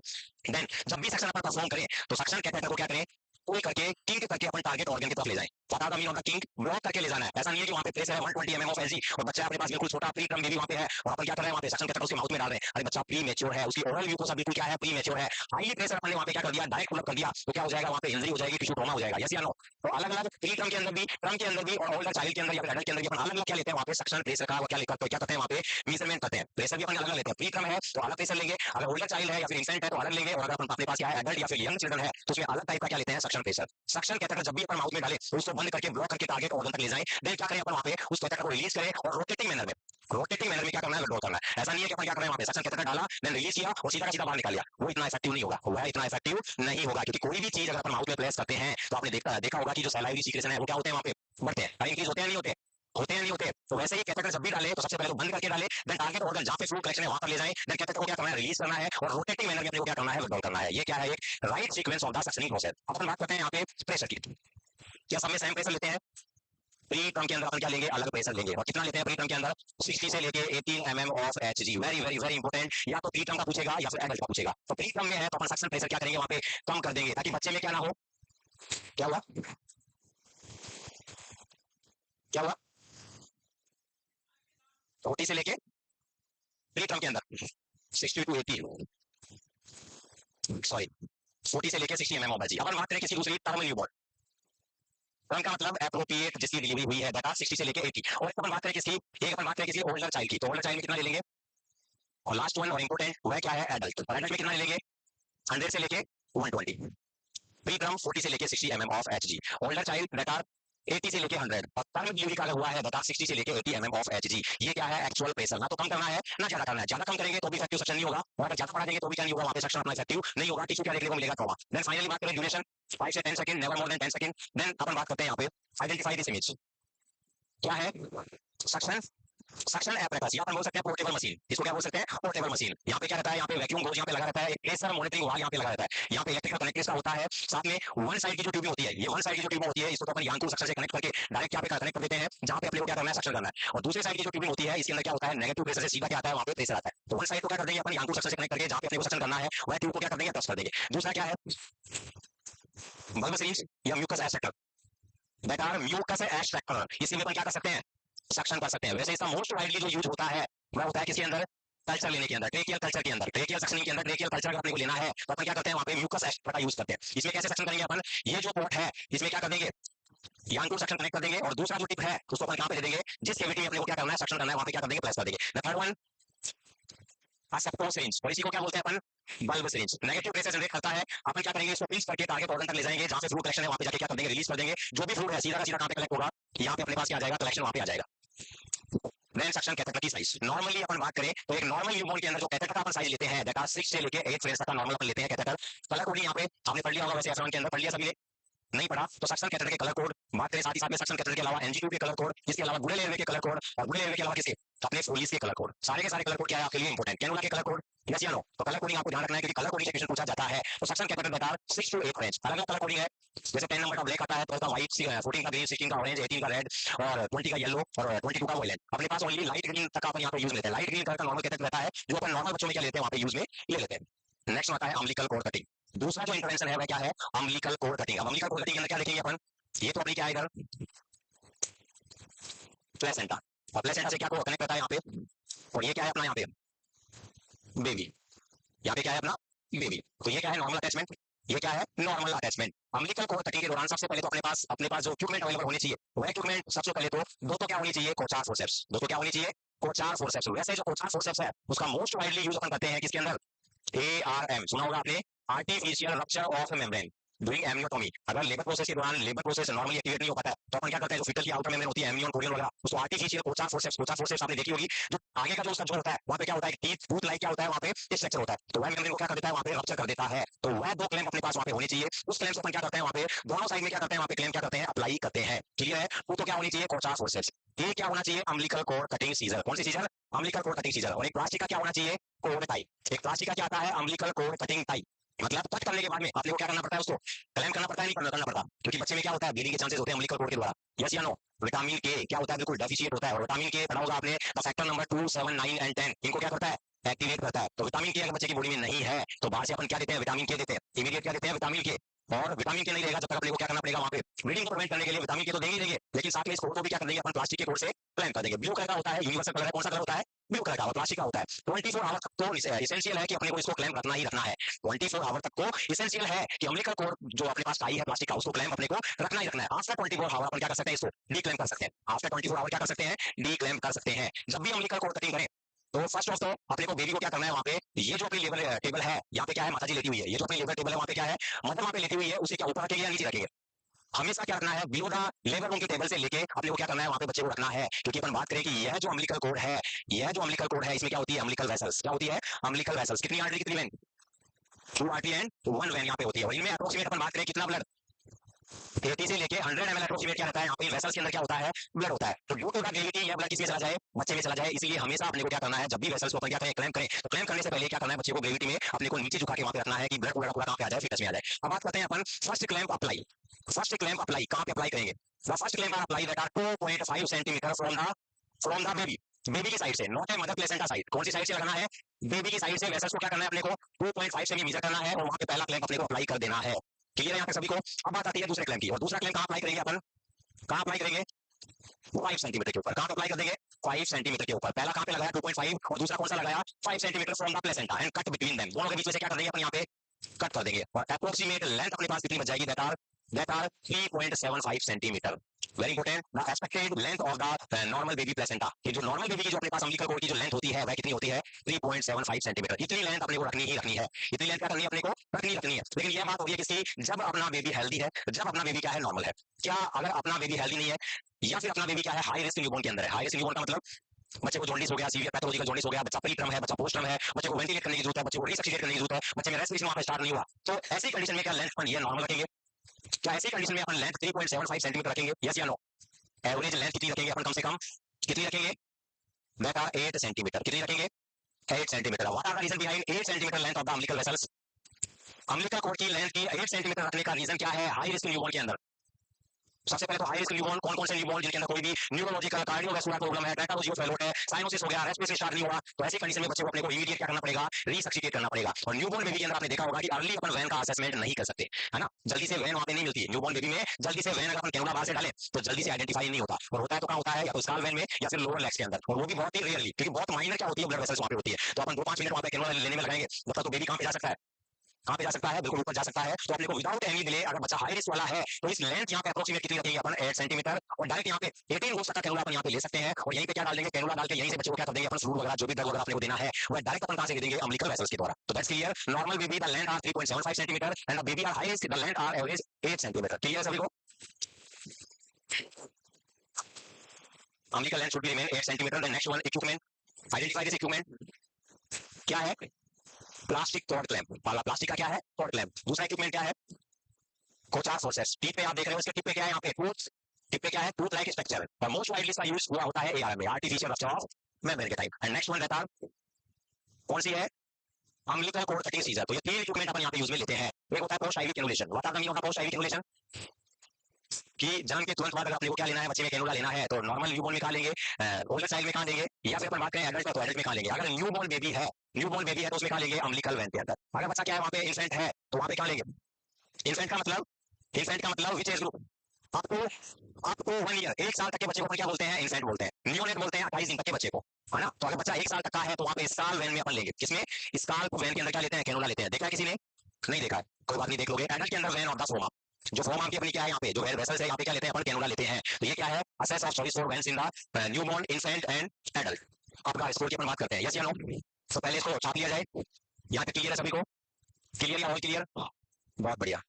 देन जब भी सेक्शन अपन परफॉर्म करें तो सेक्शन कहते हैं को क्या करें? पुल करके किंग करके अपन टारगेट ऑर्गन की तरफ ले जाएं। पता था मीन किंग ब्लॉक करके ले जाना है। ऐसा नहीं है कि वहां पे प्रेशर है 120 mm ऑफ एलजी और बच्चा अपने पास बिल्कुल छोटा प्री टर्म बेबी वहां पे है और अपन क्या कर रहे हैं? वहां पे सेक्शन के तरफ उसके माउथ में डाल रहे हैं। अरे बच्चा प्री मैच्योर है, उसकी ओरल म्यूकोसा बिल्कुल क्या है? प्री मैच्योर है। हाई प्रेशर अपन ने वहां पे क्या कर दिया? डायरेक्ट पुल अप कर दिया, तो क्या हो जाएगा? वहां पे इंजरी हो जाएगी, टिश्यू ट्रॉमा हो जाएगा। यस या नो? तो अलग अलग प्री टर्म के अंदर भी, टर्म के अंदर भी और ओल्डर चाइल्ड के अंदर या एडल्ट के अंदर भी अपन अलग अलग क्या लेते हैं? वहां पे सेक्शन प्रेशर का क्या लेकर क्या करते हैं? वहां पे मेजरमेंट करते हैं। प्रेशर भी अपन अलग अलग लेते हैं। प्री टर्म है तो अलग प्रेशर लेंगे, अगर ओल्डर चाइल्ड है या फिर इन्फेंट है तो अलग लेंगे, और अगर अपन अपने पास क्या है? एडल्ट या फिर यंग चिल्ड्रन है तो उसमें अलग टाइप का क्या लेते हैं? Suction pressure. सक्शन कहते हैं जब भी अपन माउथ में डाले तो उसको बंद करके ब्लॉक करके टारगेट ऑर्गन तक ले जाएं। देन क्या करें अपन? वहां पे उस कैथेटर को रिलीज करें और रोटेटिंग मैनर में, रोटेटिंग मैनर में क्या करना है? विड्रॉ करना है। ऐसा नहीं है कि अपन क्या कर रहे हैं? वहां पे सक्शन कैथेटर डाला, देन रिलीज किया और सीधा का सीधा बाहर निकाल लिया। वो इतना इफेक्टिव नहीं होगा, वह इतना इफेक्टिव नहीं होगा, क्योंकि कोई भी चीज अगर अपन माउथ में प्लेस करते हैं तो आपने देखा होगा कि जो सलाइवरी सीक्रेशन है वो क्या होते हैं? वहां पे बढ़ते हैं, इंक्रीज होते हैं नहीं होते? होते हैं नहीं होते? तो वैसे ही कैथेटर जब भी डाले तो सबसे पहले तो बंद करके डाले, देन टारगेट ऑर्गन जहां पे फ्लूइड कलेक्शन है वहां पर ले जाएं, देन कैथेटर को क्या करना है, रिलीज करना है और रोटेटिंग मैनर में अपने को क्या करना है, विड्रॉल करना है। ये क्या है, एक right sequence of the suctioning process. अब हम बात करते हैं यहाँ पे प्रेशर की। क्या सब में सेम प्रेशर लेते हैं? प्री टर्म के अंदर अपन क्या लेंगे, अलग प्रेशर लेंगे। और कितना लेते हैं प्री टर्म के अंदर? 60 से लेके 18 mm of Hg। Very very very important. या तो प्री टर्म का पूछेगा या फिर एडल्ट का पूछेगा। तो प्री टर्म में है तो अपन सक्शन प्रेशर क्या करेंगे, वहां पे कम कर देंगे ताकि बच्चे में क्या ना हो। क्या हुआ, क्या हुआ? 40 से लेके प्री टर्म के अंदर 60 टू 80, सॉरी 40 से लेके 60 mm ऑफ Hg। अपन बात करें किसी दूसरी टर्म न्यूबॉर्न, टर्म का मतलब एप्रोप्रिएट जिसकी डिलीवरी हुई है, दैट 60 से लेके 80। और अपन बात करें किसी, एक अपन बात करें किसी ओल्डर चाइल्ड की, तो ओल्डर चाइल्ड में कितना ले लेंगे? और लास्ट वन और इंपोर्टेंट वह क्या है, एडल्ट। और एडल्ट में कितना ले लेंगे? 100 से लेके 120। प्री टर्म 40 से लेके 60 mm of Hg, older child that are 80 से लेके 100, और टर्म डिलीवरी का हुआ है दैट आर 60 से लेके 80 mm ऑफ Hg। ये क्या है, एक्चुअल प्रेशर। ना तो कम करना है ना ज्यादा करना है। ज्यादा कम करेंगे तो भी इफेक्टिव सक्शन नहीं होगा, और अगर ज्यादा बढ़ा देंगे तो भी क्या नहीं होगा, वहां पे सक्शन अपना इफेक्टिव नहीं होगा। टिश्यू क्या देखने को मिलेगा, ट्रॉमा। देन फाइनली बात करें ड्यूरेशन, 5 से 10 second, never more than 10 second. Then अपन बात करते हैं यहाँ पे आइडेंटिफाई दिस इमेज। क्या है, सक्शन, सक्शन एपरेटस, या अपन बोल सकते हैं पोर्टेबल मशीन। इसको क्या बोल सकते हैं, पोर्टेबल मशीन। यहाँ पे क्या रहता है, यहाँ पे वैक्यूम गोज यहाँ पे लगा रहता है, एक प्रेशर मॉनिटरिंग वाल यहाँ पे लगा रहता है। यहाँ पे इलेक्ट्रिकल कनेक्टर्स का होता है, साथ में वन साइड की जो ट्यूबिंग होती है, ये वन साइड की जो ट्यूबिंग होती है इसको तो अपन यांकू सक्शन से कनेक्ट करके डायरेक्ट यहाँ पे कनेक्ट कर देते हैं, जहाँ पे अपने को क्या करना है, सक्शन करना है। और दूसरी साइड की जो ट्यूबिंग होती है इसके अंदर क्या होता है, नेगेटिव प्रेशर से सीधा क्या आता है, वहाँ पे प्रेशर आता है। तो वन साइड को क्या कर देंगे अपन, यांकू सक्शन से कनेक्ट करके जहाँ पे अपने को सक्शन करना है वह ट्यूब को क्या कर देंगे, टच कर देंगे। दूसरा क्या है, बल्ब सीरीज या म्यूकस एस्ट्रक्टर, दैट आर म्यूकस एस्ट्रक्टर। इसी में अपन क्या कर सकते हैं, सक्शन कर सकते हैं। वैसे इसका मोस्ट वाइडली जो यूज होता है वह होता है किसके अंदर, कल्चर लेने के अंदर, ट्रेकियल कल्चर के अंदर। ट्रेकियल सक्शनिंग के अंदर ट्रेकियल कल्चर अगर अपने को लेना है तो अपन क्या करते हैं, वहां पे म्यूकस एस्ट्रक्टर का यूज करते हैं। इसमें कैसे सक्शन करेंगे अपन, ये जो पोर्ट है इसमें क्या कर देंगे, यांकू सक्शन कनेक्ट कर देंगे, और दूसरा जो टिप है उसको अपन कहां पे दे देंगे, जिस कैविटी में अपने को क्या करना है, सक्शन करना है, वहां पे क्या कर देंगे, प्लेस कर देंगे। The third one septo syringe, और इसी को क्या बोलते हैं अपन, bulb syringe. Negative pressure generate करता है, अपन क्या करेंगे, इसको पिंच करके टारगेट ऑर्गन तक ले जाएंगे, जहां से फ्लूइड कलेक्शन है वहां पे जाके क्या कर देंगे, रिलीज कर देंगे। जो भी फ्लूइड है सीधा का सीधा कहां पे कलेक्ट होगा, यहाँ पे अपने पास क्या आ जाएगा, कलेक्शन वहां पे आ जाएगा। देन सक्शन कैथेटर की साइज, नॉर्मली अपन बात करें तो एक नॉर्मल न्यूबॉर्न के अंदर जो कैथेटर का अपन साइज लेते हैं दैट आर 6 से लेके 8 फ्रेंड्स तक का नॉर्मल अपन लेते हैं कैथेटर। कलर कोड यहाँ पे आपने पढ़ लिया होगा, वैसे F1 के अंदर पढ़ लिया सभी ने, नहीं पढ़ा तो सक्शन कैथेटर के कलर कोड बात करें, साथ ही साथ में सक्शन कैथेटर के अलावा NG2 के कलर कोड, इसके अलावा गुड़े लेवल के कलर कोड, और गुड़े लेवल के अलावा किसके, अपने फोलिस के कलर कोड। सारे के सारे कलर कोड क्या है आपके लिए इंपॉर्टेंट, कैनुला के कलर कोड, यस या नो। तो कलर कोडिंग आपको ध्यान रखना है क्योंकि कलर कोडिंग से क्वेश्चन पूछा जाता है। तो सक्शन कैथेटर बता 6 to 8 रेंज, अलग अलग कलर कोडिंग है। जैसे 10 नंबर का ब्लैक आता है, 12 का व्हाइट, 14 का ग्रीन, 16 का ऑरेंज, 18 का रेड, और 20 का येलो, और 22 का वायलेट। अपने पास ओनली लाइट ग्रीन तक अपन यहाँ पे यूज लेते हैं। लाइट ग्रीन कलर का नॉर्मल कैथेटर रहता है, जो अपन नॉर्मल बच्चों में क्या लेते हैं, वहां पे यूज में ले लेते हैं। नेक्स्ट आता है अम्बिलिकल कोड कटिंग। दूसरा जो इंटरवेंशन है वह क्या है, अम्बिलिकल कोड कटिंग। अब अम्बिलिकल कोड कटिंग के अंदर क्या देखेंगे अपन, ये तो अपनी क्या है इधर प्लेसेंटा, और प्लेसेंटा से क्या को कनेक्ट करता है यहाँ पे, और ये क्या है अपना यहाँ पे बेबी, यहाँ पे क्या है अपना बेबी। तो ये क्या है, नॉर्मल अटैचमेंट, ये क्या है, normal attachment. Umbilical cord cutting के दौरान सबसे पहले तो अपने पास जो इक्विपमेंट अवेलेबल होने चाहिए वह इक्विपमेंट सबसे पहले तो क्या होनी चाहिए, कोचार फोर्सेप्स। दोस्तों क्या होनी चाहिए, कोचार फोर्सेप्स। वैसे जो कोचार फोर्सेप्स है उसका मोस्ट वाइडली यूज अपन करते हैं किसके अंदर, ARM सुना होगा आपने, artificial rupture of membrane doing amniotomy. अगर लेबर प्रोसेस के दौरान लेबर प्रोसेस नॉर्मली एक्टिवेट नहीं हो पाता है तो अपन क्या करते हैं, जो फीटल की आउटर मेम्ब्रेन होती है, एम्नियन कोरियन वगैरह, उसको आर्टिफिशियल कोचार फोर्सेप्स आपने देखी होगी। जो आगे का जो उसका जो होता है वहां पे क्या होता है, टीथ टूथ लाइक क्या होता है, वहां पे स्ट्रक्चर होता है, तो वह मेम्ब्रेन को क्या कर देता है, वहां पे रप्चर कर देता है। तो वह दो क्लैंप अपने पास वहां पे होनी चाहिए। उस क्लैंप से अपन क्या करते हैं, वहां पे दोनों साइड में क्या करते हैं, वहां पे क्लैंप क्या करते हैं, अप्लाई करते हैं। क्लियर है, वो तो क्या होनी चाहिए, कोचार फोर्सेप्स। ये क्या होना चाहिए, अम्बिलिकल कोड कटिंग सीजर। कौन सी scissor, umbilical cord cutting scissor. और एक प्लास्टिक का क्या होना चाहिए, कोड टाइप। एक प्लास्टिक का क्या आता है, अम्बिलिकल कोड कटिंग टाइप। मतलब कट करने के बाद में आपने को क्या करना पड़ता है, उसको क्लेम करना पड़ता है, नहीं करना पड़ता, क्योंकि बच्चे में क्या होता है, ब्लीडिंग के चांसेस होते हैं अम्बिलिकल कोड के द्वारा, यस या नो। विटामिन के क्या होता है, बिल्कुल डेफिशिएट होता है, और विटामिन के पढ़ा होगा आपने, फैक्टर नंबर 2, 7, 9 एंड 10 इनको क्या करता है, एक्टिवेट करता है। तो विटामिन के अगर बच्चे की बॉडी में नहीं है तो बाहर से अपन क्या देते हैं, विटामिन के देते हैं, इमीडिएट क्या देते हैं, विटामिन के। और विटामिन के नहीं रहेगा जब तक अपने को क्या करना पड़ेगा, वहां पे ब्लीडिंग को प्रिवेंट करने के लिए विटामिन के तो देंगे देंगे, लेकिन साथ में इस कोड को भी क्या कर देंगे अपन, प्लास्टिक के कोड से क्लेम कर देंगे। ब्लू कलर का होता है, यूनिवर्सल कलर है, कौन सा कलर होता है, ब्लू कलर का, और प्लास्टिक का होता है। 24 आवर तक तो इसेंशियल है कि अपने को इसको क्लेम रखना ही रखना है। 24 आवर तक को इसेंशियल है कि अम्बिलिकल कोड जो अपने पास आई है प्लास्टिक का, उसको क्लेम अपने को रखना ही रखना है। आफ्टर 24 आवर अपन क्या कर सकते हैं, इसको डीक्लेम कर सकते हैं। आफ्टर 24 आवर क्या कर सकते हैं, डीक्लेम कर सकते हैं। जब भी अम्बिलिकल कोड कटिंग करें तो फर्स्ट ऑफ तो अपने को बेबी को क्या करना है, वहां पे ये जो अपनी लेबर टेबल है, यहाँ पे क्या है, माता जी लेटी हुई है, ये जो अपनी लेबर टेबल है वहां पे क्या है, मदर वहां पे लेटी हुई है, उसे क्या ऊपर रखेंगे या नीचे रखेंगे, हमेशा क्या रखना है, बिलो द लेबर रूम की टेबल से लेके अपने को क्या करना है, वहां पे बच्चे को रखना है। क्योंकि अपन बात करें कि यह जो अम्बिलिकल कोड है, यह जो अम्बिलिकल कोड है, इसमें क्या होती है, अम्बिलिकल वेसल्स। क्या होती है, अम्बिलिकल वेसल्स। कितनी आर्टरी कितनी वेन, 2 आर्टरी एंड 1 वेन यहाँ पे होती है। और इनमें अप्रोक्सीमेट अपन बात करें कितना ब्लड, 80 से लेके 100 ml अप्रोक्सीमेट क्या रहता है यहाँ पे वेसल्स के अंदर क्या होता है, ब्लड होता है। तो ड्यू टू द ग्रेविटी या ब्लड किसी में चला जाए, बच्चे में चला जाए, इसलिए हमेशा अपने को क्या करना है, जब भी वेसल्स को अपन क्या करें, क्लैंप करें, तो क्लैंप करने से पहले क्या करना है, बच्चे को ग्रेविटी में अपने को नीचे झुका के वहां पे रखना है कि ब्लड पूरा पूरा कहां पे आ जाए, फिटनेस में आ जाए। अब बात करते हैं अपन first clamp apply. First clamp apply कहां पे अप्लाई करेंगे? The first clamp are apply that are 2.5 centimetre from the baby, baby की साइड से, not a mother placenta side. कौन सी साइड से लगाना है? बेबी की साइड से वेसल्स को क्या करना है, अपने को 2.5 से भी मेजर करना है और वहां पे पहला क्लैंप अपने को अप्लाई कर देना है। क्लियर है यहाँ पे सभी को? अब बात आती है दूसरे क्लैंप की, और दूसरा क्लैंप कहां अप्लाई करेंगे अपन? कहां अप्लाई करेंगे? 5 सेंटीमीटर के ऊपर। कहां पे अप्लाई कर देंगे? 5 सेंटीमीटर के ऊपर। पहला कहां पे लगाया 2.5 और दूसरा कौन सा लगाया 5 centimetre from the placenta and cut between them. दोनों के बीच में से क्या कर देंगे अपन यहाँ पे कट कर देंगे और अप्रोक्सीमेट लेंथ अपने पास कितनी बच जाएगी? That are 3.75 centimetre. Very important, the expected length of the normal baby placenta, कि जो नॉर्मल बेबी की जो अपने पास अम्बिलिकल कॉर्ड की जो लेंथ होती है वह कितनी होती है? 3.75 सेंटीमीटर। इतनी लेंथ अपने को रखनी ही रखनी है, इतनी लेंथ क्या करनी है अपने को? रखनी है। लेकिन यह बात होगी किसी, जब अपना बेबी हेल्दी है, जब अपना बेबी क्या है, नॉर्मल है। क्या अगर अपना बेबी हेल्दी नहीं है या फिर अपना बेबी क्या है, हाई रिस्क न्यूबॉर्न के अंदर है? हाई रिस्क न्यूबॉर्न का मतलब बच्चे को जॉन्डिस हो गया, सीवियर पैथोलॉजिकल जॉन्डिस हो गया, बच्चा प्री टर्म है, बच्चा पोस्ट टर्म है, बच्चे को वेंटिलेट करने की जरूरत है, बच्चे को रिसक्सिएट करने की जरूरत है, बच्चे में रेस्पिरेशन वहां पे स्टार्ट नहीं हुआ, तो ऐसी कंडीशन में क्या लेंथ अपन ये नॉर्मल रखेंगे? क्या ऐसी कंडीशन में अपन लेंथ 3.75 सेंटीमीटर रखेंगे? यस या नो? एवरेज लेंथ कितनी रखेंगे अपन? कम से कम कितनी रखेंगे? That are 8 centimetre. कितनी रखेंगे? 8 centimetre. What are the reason behind 8 centimetre length of the umbilical vessels? Umbilical cord की लेंथ की 8 सेंटीमीटर रखने का रीजन क्या है? हाई रिस्क न्यूबॉर्न के अंदर सबसे पहले तो हाई रिस्क न्यूबॉर्न, कौन कौन से न्यूबॉर्न? जिनके अंदर कोई भी न्यूरोलॉजिकल कार्डियोवैस्कुलर प्रॉब्लम है, टेटालॉजियो फेलोट है, साइनोसिस हो गया, रेस्पिरेशन स्टार्ट नहीं हुआ, तो ऐसी कंडीशन में बच्चे को अपने को इमीडिएट क्या करना पड़ेगा? रिसक्सिएट करना पड़ेगा। और न्यूबॉर्न बेबी के अंदर आपने देखा होगा कि अर्ली अपन वैन का असेसमेंट नहीं कर सकते, है ना? जल्दी से वैन वहां पे नहीं मिलती न्यूबॉर्न बेबी में। जल्दी से वैन अगर अपन कैनुला बाहर से डालें तो जल्दी से आइडेंटिफाई नहीं होता, और होता है तो कहां होता है? या तो स्काल वैन में या फिर लोअर लेग्स के अंदर, और वो भी बहुत ही रेयरली, क्योंकि बहुत माइनर क्या होती है, ब्लड वेसल्स वहां पे होती है। तो अपन 2-5 मिनट वहां पे कैनुला लेने में लगाएंगे, मतलब तो बेबी कहां पे जा सकता है? कहां पे जा सकता है? बिल्कुल ऊपर जा सकता है। तो अपने को विदाउट एनी डिले, अगर बच्चा हाई रिस्क वाला है तो इस लेंथ यहाँ पे अप्रोक्सीमेट कितनी रखेंगे अपन? 8 सेंटीमीटर, और डायरेक्ट यहाँ पे 18 रोज तक का कैनुला अपन यहाँ पे ले सकते हैं, और यहीं पे क्या डाल देंगे? कैनुला डाल के यहीं से बच्चे को क्या कर देंगे? अपन फ्लूइड वगैरह जो भी ड्रग वगैरह अपने को देना है वह डायरेक्ट अपन कहां से दे देंगे? अम्बिलिकल वेसल्स के द्वारा। तो that's clear. Normal baby the length are 3.75 centimetre and the baby are high risk the length are average 8 centimetre. Clear सभी को? Umbilical length should be remain 8 centimetre. The next one, equipment. Identify this equipment. क्या है? Plastic cord clamp. Plastic का क्या है? Cord clamp. दूसरा equipment क्या है? कोचार फोर्सेस। टिप पे आप देख रहे हो, इसके टिप पे क्या है? यहाँ पे टूथ। टिप पे क्या है? Tooth like structure. और मोस्ट वाइडली इसका यूज हुआ होता है एआरएम में, आर्टिफिशियल रप्चर ऑफ मेम्ब्रेन के टाइप। एंड नेक्स्ट वन रहता है कौन सी है? Umbilical cord cutting scissor. तो ये तीन इक्विपमेंट अपन यहाँ पे यूज में लेते हैं। एक होता है post IV cannulation. What are the meaning of post IV cannulation? कि जन्म के तुरंत बाद अगर अपने को क्या लेना है, बच्चे में कैनुला लेना है, तो नॉर्मल न्यूबॉर्न में कहाँ लेंगे? ओल्डर चाइल्ड में कहाँ लेंगे? या फिर अपन बात करें एडल्ट का, तो एडल्ट में कहाँ लेंगे? अगर न्यूबॉर्न बेबी है, न्यूबॉर्न बेबी है तो उसमें कहाँ लेंगे? अम्बिलिकल वेन के अंदर। अगर बच्चा क्या है वहाँ पे इन्फेंट है तो वहाँ पे कहाँ लेंगे? इन्फेंट का मतलब, इन्फेंट का मतलब विच एज ग्रुप? आपको आपको 1 ईयर, 1 साल तक के बच्चे को अपन क्या बोलते हैं? इन्फेंट बोलते हैं। नियोनेट बोलते हैं 28 दिन तक के बच्चे को, है ना? तो अगर बच्चा 1 साल तक का है तो वहाँ पे स्काल वैन में अपन लेंगे। किसमें? स्काल वैन के अंदर क्या लेते हैं? कैनुला लेते हैं। देखा है किसी ने? नहीं देखा है, कोई बात नहीं, देख लोगे। एडल्ट के अंदर वैन ऑफ द फोमा, जो फोमा की अपनी क्या है यहाँ पे, जो वेसल्स है यहाँ पे क्या लेते हैं अपन? कैनुला लेते हैं। तो ये क्या है? Assess of choice for veins in the newborn, infant and adult. आपका स्कोर की अपन बात करते हैं, यस या नो? तो पहले इसको छाप लिया जाए। यहाँ पे क्लियर है सभी को? क्लियर या ऑल क्लियर? बहुत बढ़िया।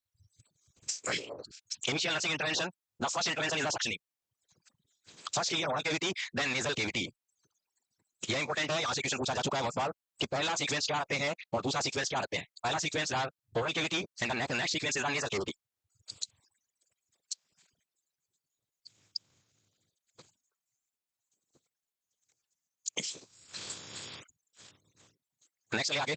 Initial nursing intervention. The first intervention is the suctioning. First clear oral cavity, then nasal cavity. यह इंपॉर्टेंट है, यहाँ से क्वेश्चन पूछा जा चुका है बहुत बार कि पहला सीक्वेंस क्या रखते हैं और दूसरा सीक्वेंस क्या रखते हैं। पहला सीक्वेंस है oral cavity and the next sequence is the nasal cavity. Next चलिए आगे।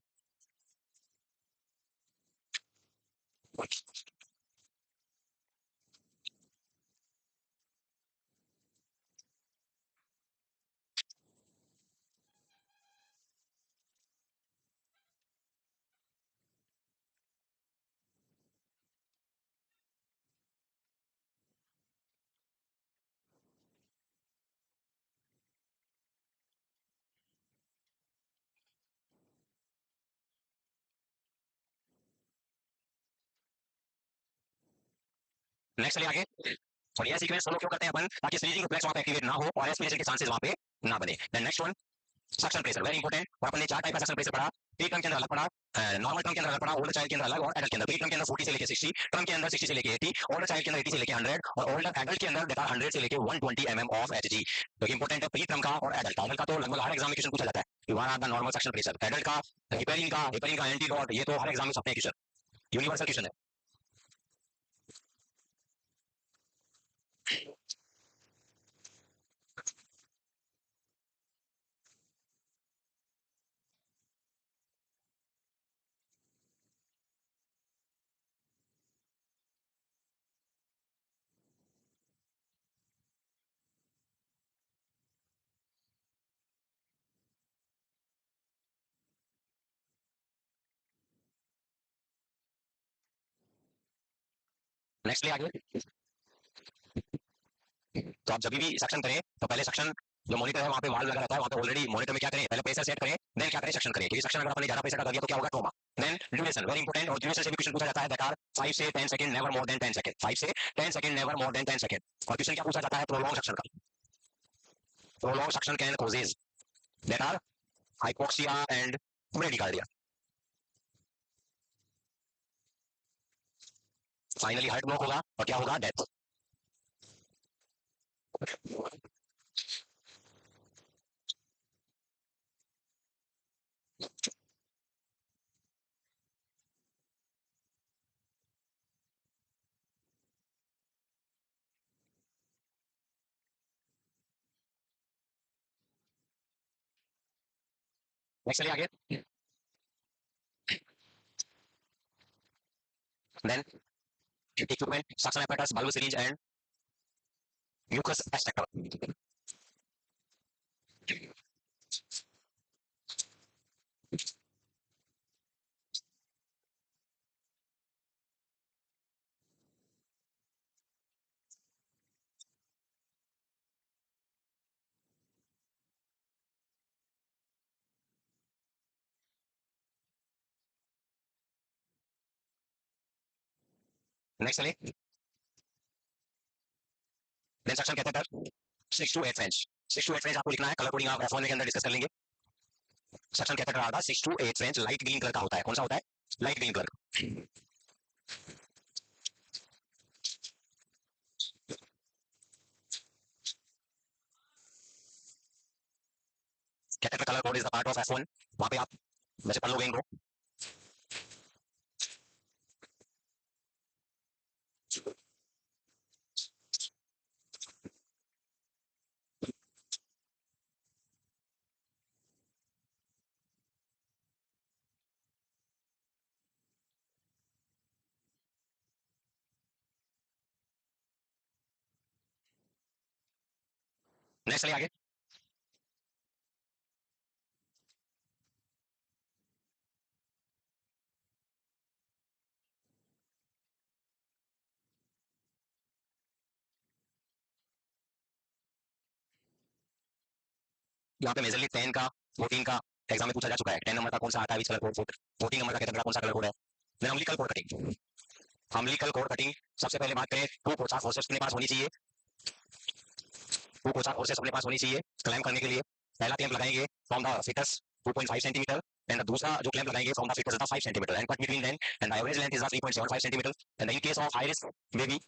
नेक्स्ट चलिए आगे। और यह सीक्वेंस फॉलो क्यों करते हैं अपन? ताकि स्नीजिंग रिफ्लेक्स वहां पे एक्टिवेट ना हो और रेस्पिरेशन के चांसेस वहां पे ना बने। Then next one, suction pressure, very important. और अपन ने 4 टाइप का सक्शन प्रेशर पढ़ा। प्री टर्म के अंदर अलग पढ़ा, नॉर्मल टर्म के अंदर अलग पढ़ा, ओल्डर चाइल्ड के अंदर अलग और एडल्ट के अंदर। प्री टर्म के अंदर 40 से लेके 60, टर्म के अंदर 60 से लेके 80, ओल्डर चाइल्ड के अंदर 80 से लेके 100 और ओल्डर एडल्ट के अंदर देखा 100 से लेके 120 mm ऑफ Hg। तो इंपॉर्टेंट है प्री टर्म का और एडल्ट का। एडल्ट का तो लगभग हर एग्जाम में क्वेश्चन पूछा जाता है कि what are the normal suction pressure. Adult का हेपेरिन का एंटीडोट, ये तो हर एग्जाम में सकते हैं क्वेश्चन, यूनिवर्सल क्वेश्चन है। नेक्स्ट ले आगे। तो आप जब भी सक्शन करें तो पहले सक्शन जो मॉनिटर है वहां पे वाल्व लगा रहता है, वहां पे ऑलरेडी मॉनिटर में क्या करें, पहले प्रेशर सेट करें, देन क्या करें, सक्शन करें, क्योंकि सक्शन अगर आपने ज्यादा प्रेशर का कर दिया तो क्या होगा, trauma. Then duration very important, और ड्यूरेशन से भी क्वेश्चन पूछा जाता है, दैट आर 5 से 10 second, never more than 10 second, 5 से 10 second, never more than 10 second. और क्वेश्चन क्या पूछा जाता है, प्रोलॉन्ग सक्शन का। Prolong suction can causes that are hypoxia and bradycardia. Finally heart block होगा और क्या होगा, डेथ। नेक्स्ट चलिए आगे। Then equipment, suction apparatus, valve syringe and mucus extractor। Next चलिए। Then suction catheter 6 to 8 French. 6 to 8 French आपको लिखना है, कलर कोडिंग आप F1 के अंदर डिस्कस कर लेंगे। सक्शन कैथेटर आता है 6 to 8 French, light green colour का होता है। कौन सा होता है, light green colour. Catheter colour code is the part of F1, वहां पे आप वैसे पढ़ लोगे इनको। नेक्स्ट चलिए आगे। यहाँ पे मेजरली 10 का 14 का एग्जाम में पूछा जा चुका है। 10 नंबर का कौन सा आता है, विच कलर कोड। 14 नंबर का कैथेटर कौन सा कलर कोड है। Then umbilical cord cutting. Umbilical cord cutting सबसे पहले बात करें, टू कोचा फोर्सेस अपने पास होनी चाहिए। टू कोचा फोर्सेस अपने पास होनी चाहिए क्लैंप करने के लिए। पहला क्लैंप लगाएंगे from the foetus 2.5 centimetre, and दूसरा जो क्लैंप लगाएंगे from the foetus is 5 centimetre, and cut between them, and the average length is 3.75 centimetre, and in case of high risk baby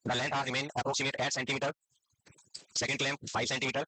the length are remain approximate 8 centimetre. Second clamp 5 centimetre.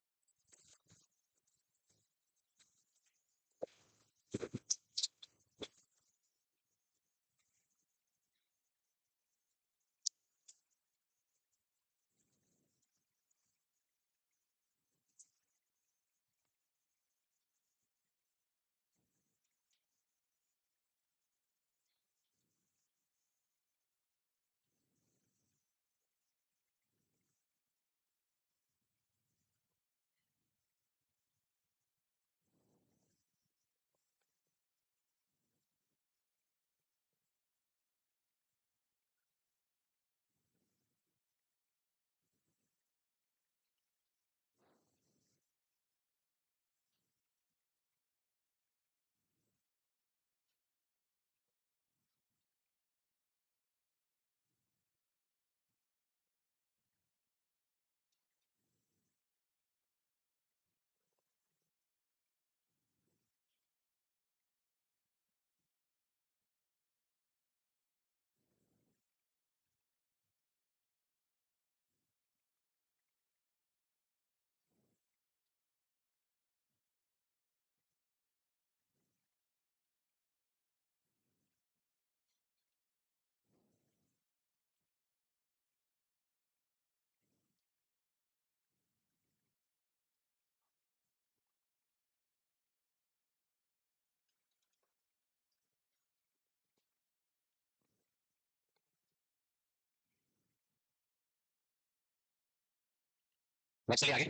Next चलिए आगे।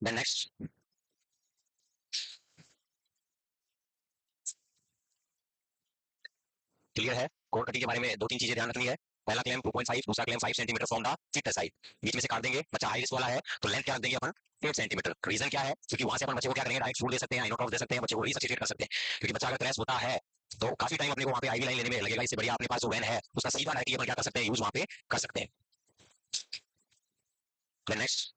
Then next clear है। Cord cutting के बारे में दो तीन चीजें ध्यान रखनी है। पहला क्लेम 2.5, दूसरा clamp 5 centimetre from the foetal side. बीच में से काट देंगे, बच्चा हाई रिस्क वाला है तो लेंथ क्या रख देंगे अपन 8 सेंटीमीटर। रीजन क्या है, क्योंकि वहां से अपन बच्चे को क्या करेंगे, डायरेक्ट फूड दे सकते हैं, आइनोट्रॉफ दे सकते हैं, बच्चे को रिसब्स्टिट्यूट कर सकते हैं। क्योंकि बच्चा अगर क्रैश होता है तो काफी टाइम अपने को वहां पे आईवी लाइन लेने में लगेगा। इससे बढ़िया अपने पास जो वैन है उसका सीधा डायरेक्टली अपन क्या कर सकते हैं, यूज वहां पे कर सकते हैं। नेक्स्ट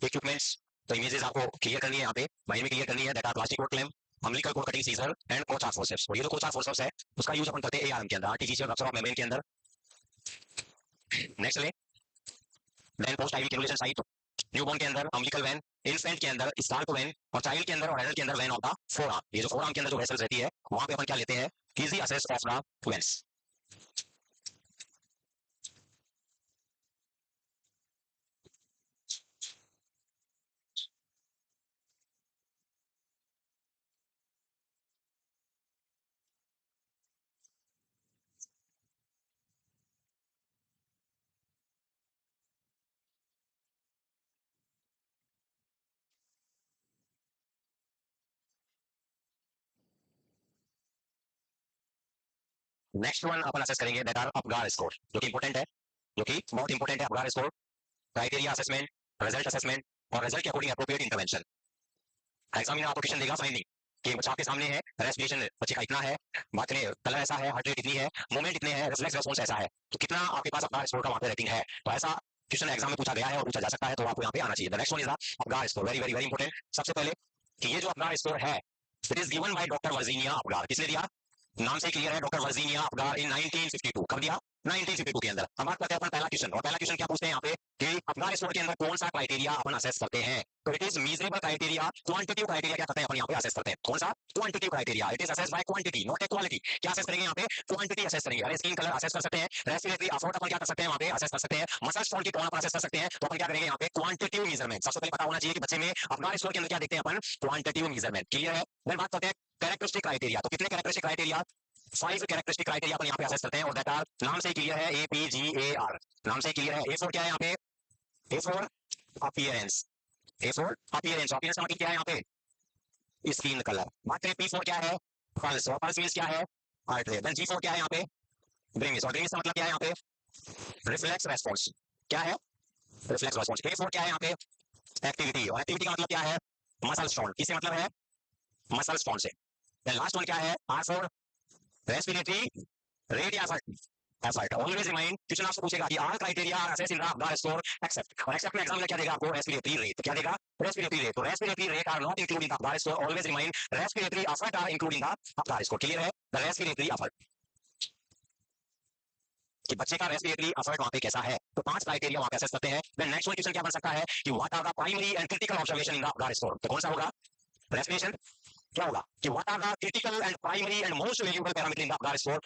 इक्विपमेंट्स, तो इमेजेस आपको क्लियर करनी है, यहाँ पे माइंड में क्लियर करनी है। That are plastic cord clamp, umbilical cord cutting scissor and Kocher forceps. और ये जो कोचार फोर्सेप्स है उसका यूज अपन करते हैं एआरएम के अंदर, आर्टिफिशियल रप्चर ऑफ मेम्ब्रेन के अंदर। नेक्स्ट ले then post IV cannulation site, newborn के अंदर अम्बिलिकल वैन, इन्फेंट के अंदर स्टार्ट वैन, और चाइल्ड के अंदर और एडल्ट के अंदर वैन ऑफ द फोरआर्म। ये जो फोरआर्म के अंदर जो वेसल्स रहती है वहां पे अपन क्या लेते हैं, easy assess of the veins. Next one अपन असेस करेंगे दैट आर अपगार स्कोर, जो कि इंपॉर्टेंट है, जो कि बहुत इंपॉर्टेंट है। Apgar score criteria assessment, result assessment और रिजल्ट के अकॉर्डिंग एप्रोप्रिएट इंटरवेंशन। एग्जामिनर आपको क्वेश्चन देगा फाइंडिंग कि बच्चा आपके सामने है, रेस्पिरेशन बच्चे का इतना है, बात करें कलर ऐसा है, हार्ट रेट इतनी है, मूवमेंट इतने है, रिफ्लेक्स रेस्पॉन्स ऐसा है, तो कितना आपके पास अपगार स्कोर का वहां पे रेटिंग है। तो ऐसा क्वेश्चन एग्जाम में पूछा गया है और पूछा जा सकता है, तो आपको यहाँ पे आना चाहिए। The next one is the Apgar score, very very very important. सबसे पहले कि ये जो अपगार स्कोर है it is given by doctor Virginia Apgar. किसने दिया, नाम से क्लियर है, डॉक्टर वर्जीनिया अपगार इन 1952। कब दिया, 1952 के अंदर। अब बात करते हैं अपन पहला क्वेश्चन, और पहला क्वेश्चन क्या पूछते हैं यहाँ पे कि अपगार स्कोर के अंदर कौन सा क्राइटेरिया अपन असेस करते हैं। तो it is measurable criteria, quantitative criteria क्या करते हैं अपन यहाँ पे असेस करते हैं। कौन सा, quantitative criteria. It is assess by quantity not a quality. क्या असेस करेंगे यहाँ पे, क्वांटिटी असेस करेंगे। अरे स्किन कलर असेस कर सकते हैं, रेस्पिरेटरी एफर्ट अपन क्या कर सकते हैं वहां पे असेस कर सकते हैं, मसल स्टोन की टोन अपन असेस कर सकते हैं। तो अपन क्या करेंगे यहाँ पे क्वांटिटेटिव मेजरमेंट। सबसे पहले पता होना चाहिए कि बच्चे में अपगार स्कोर के अंदर क्या देखते हैं अपन, क्वांटिटेटिव मेजरमेंट। क्लियर है। देन बात करते हैं कैरेक्टरिस्टिक क्राइटेरिया। तो कितने कैरेक्टरिस्टिक क्राइटेरिया, 5 कैरेक्टरिस्टिक क्राइटेरिया अपन यहाँ पे असेस करते हैं, और दैट आर, नाम से क्लियर है, APGAR, नाम से क्लियर है। A4 क्या है यहाँ पे, A4 appearance, A4 appearance, appearance का मतलब क्या है यहाँ पे, स्किन कलर। बात करें P4 क्या है, पल्स, और पल्स मींस क्या है, हार्ट रेट। देन G4 क्या है यहाँ पे, ग्रीनिश, और ग्रीनिश का मतलब क्या है यहाँ पे, रिफ्लेक्स रेस्पॉन्स। क्या है, रिफ्लेक्स रेस्पॉन्स। A4 क्या है यहाँ पे, एक्टिविटी, और एक्टिविटी का मतलब क्या है, मसल स्टोन। किससे मतलब है, मसल स्टोन से। देन लास्ट वन क्या है, R4 रेस्पिरेटरी रेट या एफर्ट। ऑलवेज रिमाइंड, क्वेश्चन आपसे पूछेगा कि all criteria are assessed in the score except, और एक्सेप्ट में एग्जाम में क्या देगा आपको, रेस्पिरेटरी रेट। क्या देगा, रेस्पिरेटरी रेट। तो respiratory rate are not including the score. Always remind, respiratory effort are including the score. Clear है, द रेस्पिरेटरी एफर्ट कि बच्चे का रेस्पिरेटरी एफर्ट वहां पे कैसा है। तो 5 क्राइटेरिया वहां पे असेस करते हैं। देन नेक्स्ट क्वेश्चन क्या बन सकता है कि what are the primary and critical observation in the score. तो कौन सा होगा, रेस्पिरेशन। क्या होगा कि what are the critical and primary and most valuable parameter in the score,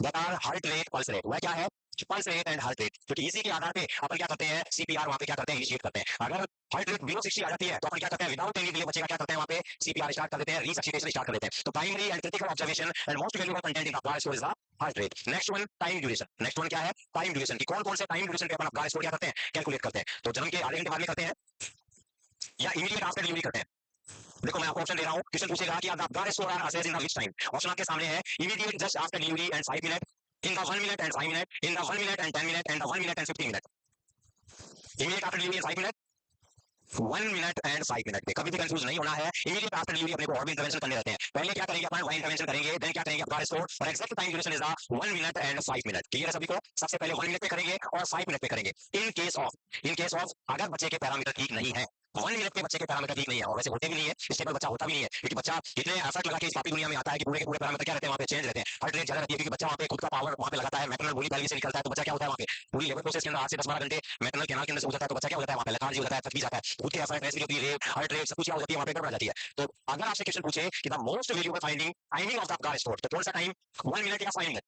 that are heart rate, pulse rate. वह क्या है, pulse rate and heart rate. क्योंकि इसी के आधार पे अपन क्या करते हैं, सीपीआर वहां पे क्या करते हैं, इनिशिएट करते हैं। अगर हार्ट रेट बिलो 60 आ जाती है तो अपन क्या करते हैं, विदाउट एनी डिले बच्चे का क्या करते हैं वहां पे, सीपीआर स्टार्ट कर देते हैं, रिसब्स्टिट्यूशन स्टार्ट कर देते हैं। तो primary and critical observation and most valuable content in the score is the heart rate. Next one time duration. Next one क्या है, टाइम ड्यूरेशन की कौन कौन से टाइम ड्यूरेशन पे अपन अपना स्कोर क्या करते हैं, कैलकुलेट करते हैं। तो जन्म के आधे घंटे बाद में करते हैं या इमीडिएट आफ्टर डिलीवरी करते हैं। देखो मैं आपको ऑप्शन दे रहा हूं, क्वेश्चन पूछेगा कि अपना score are assessed in the which time. Option आपके सामने है, immediate just after delivery and 5 minute, in the 1 minute and 5 minute, in the 1 minute and 10 minute, and the 1 minute and 15 minute. Immediate after delivery 5 minute, 1 minute and 5 minute पे कभी भी confuse नहीं होना है। Immediate after delivery अपने को और भी इंटरवेंशन करने रहते हैं। पहले क्या करेंगे अपन, वही इंटरवेंशन करेंगे, देन क्या करेंगे अपना स्कोर, और exact time duration is the 1 minute and 5 minute. Clear है सभी को। सबसे पहले 1 मिनट पे करेंगे और 5 मिनट पे करेंगे। इन केस ऑफ अगर बच्चे के पैरामीटर ठीक नहीं है, 1 मिनट के बच्चे के पैरामीटर ठीक नहीं है, और वैसे होते भी नहीं है, स्टेबल बच्चा होता भी नहीं है, क्योंकि बच्चा इतने एफर्ट लगा के इस पापी दुनिया में आता है कि पूरे के पूरे पैरामीटर क्या रहते हैं वहां पे, चेंज रहते हैं। हार्ट रेट ज्यादा रहती है, क्योंकि बच्चा वहां पे खुद का पावर वहां पे लगाता है, मैटरनल बॉडी बैलेंस से निकलता है, तो बच्चा क्या होता है वहां पे, पूरी लेबर प्रोसेस के अंदर 8 से 10-12 घंटे मैटरनल कैनाल के अंदर से गुजरता है, तो बच्चा क्या होता है वहां पे, लेथार्जी हो जाता है, थक भी जाता है, खुद के effort, respiratory rate, heart rate सब कुछ क्या हो जाती है वहां पे, गड़बड़ जाती है। तो अगर आपसे क्वेश्चन पूछे कि the most valuable finding timing of the Apgar score, तो कौन सा टाइम, 1 मिनट या 5 मिनट,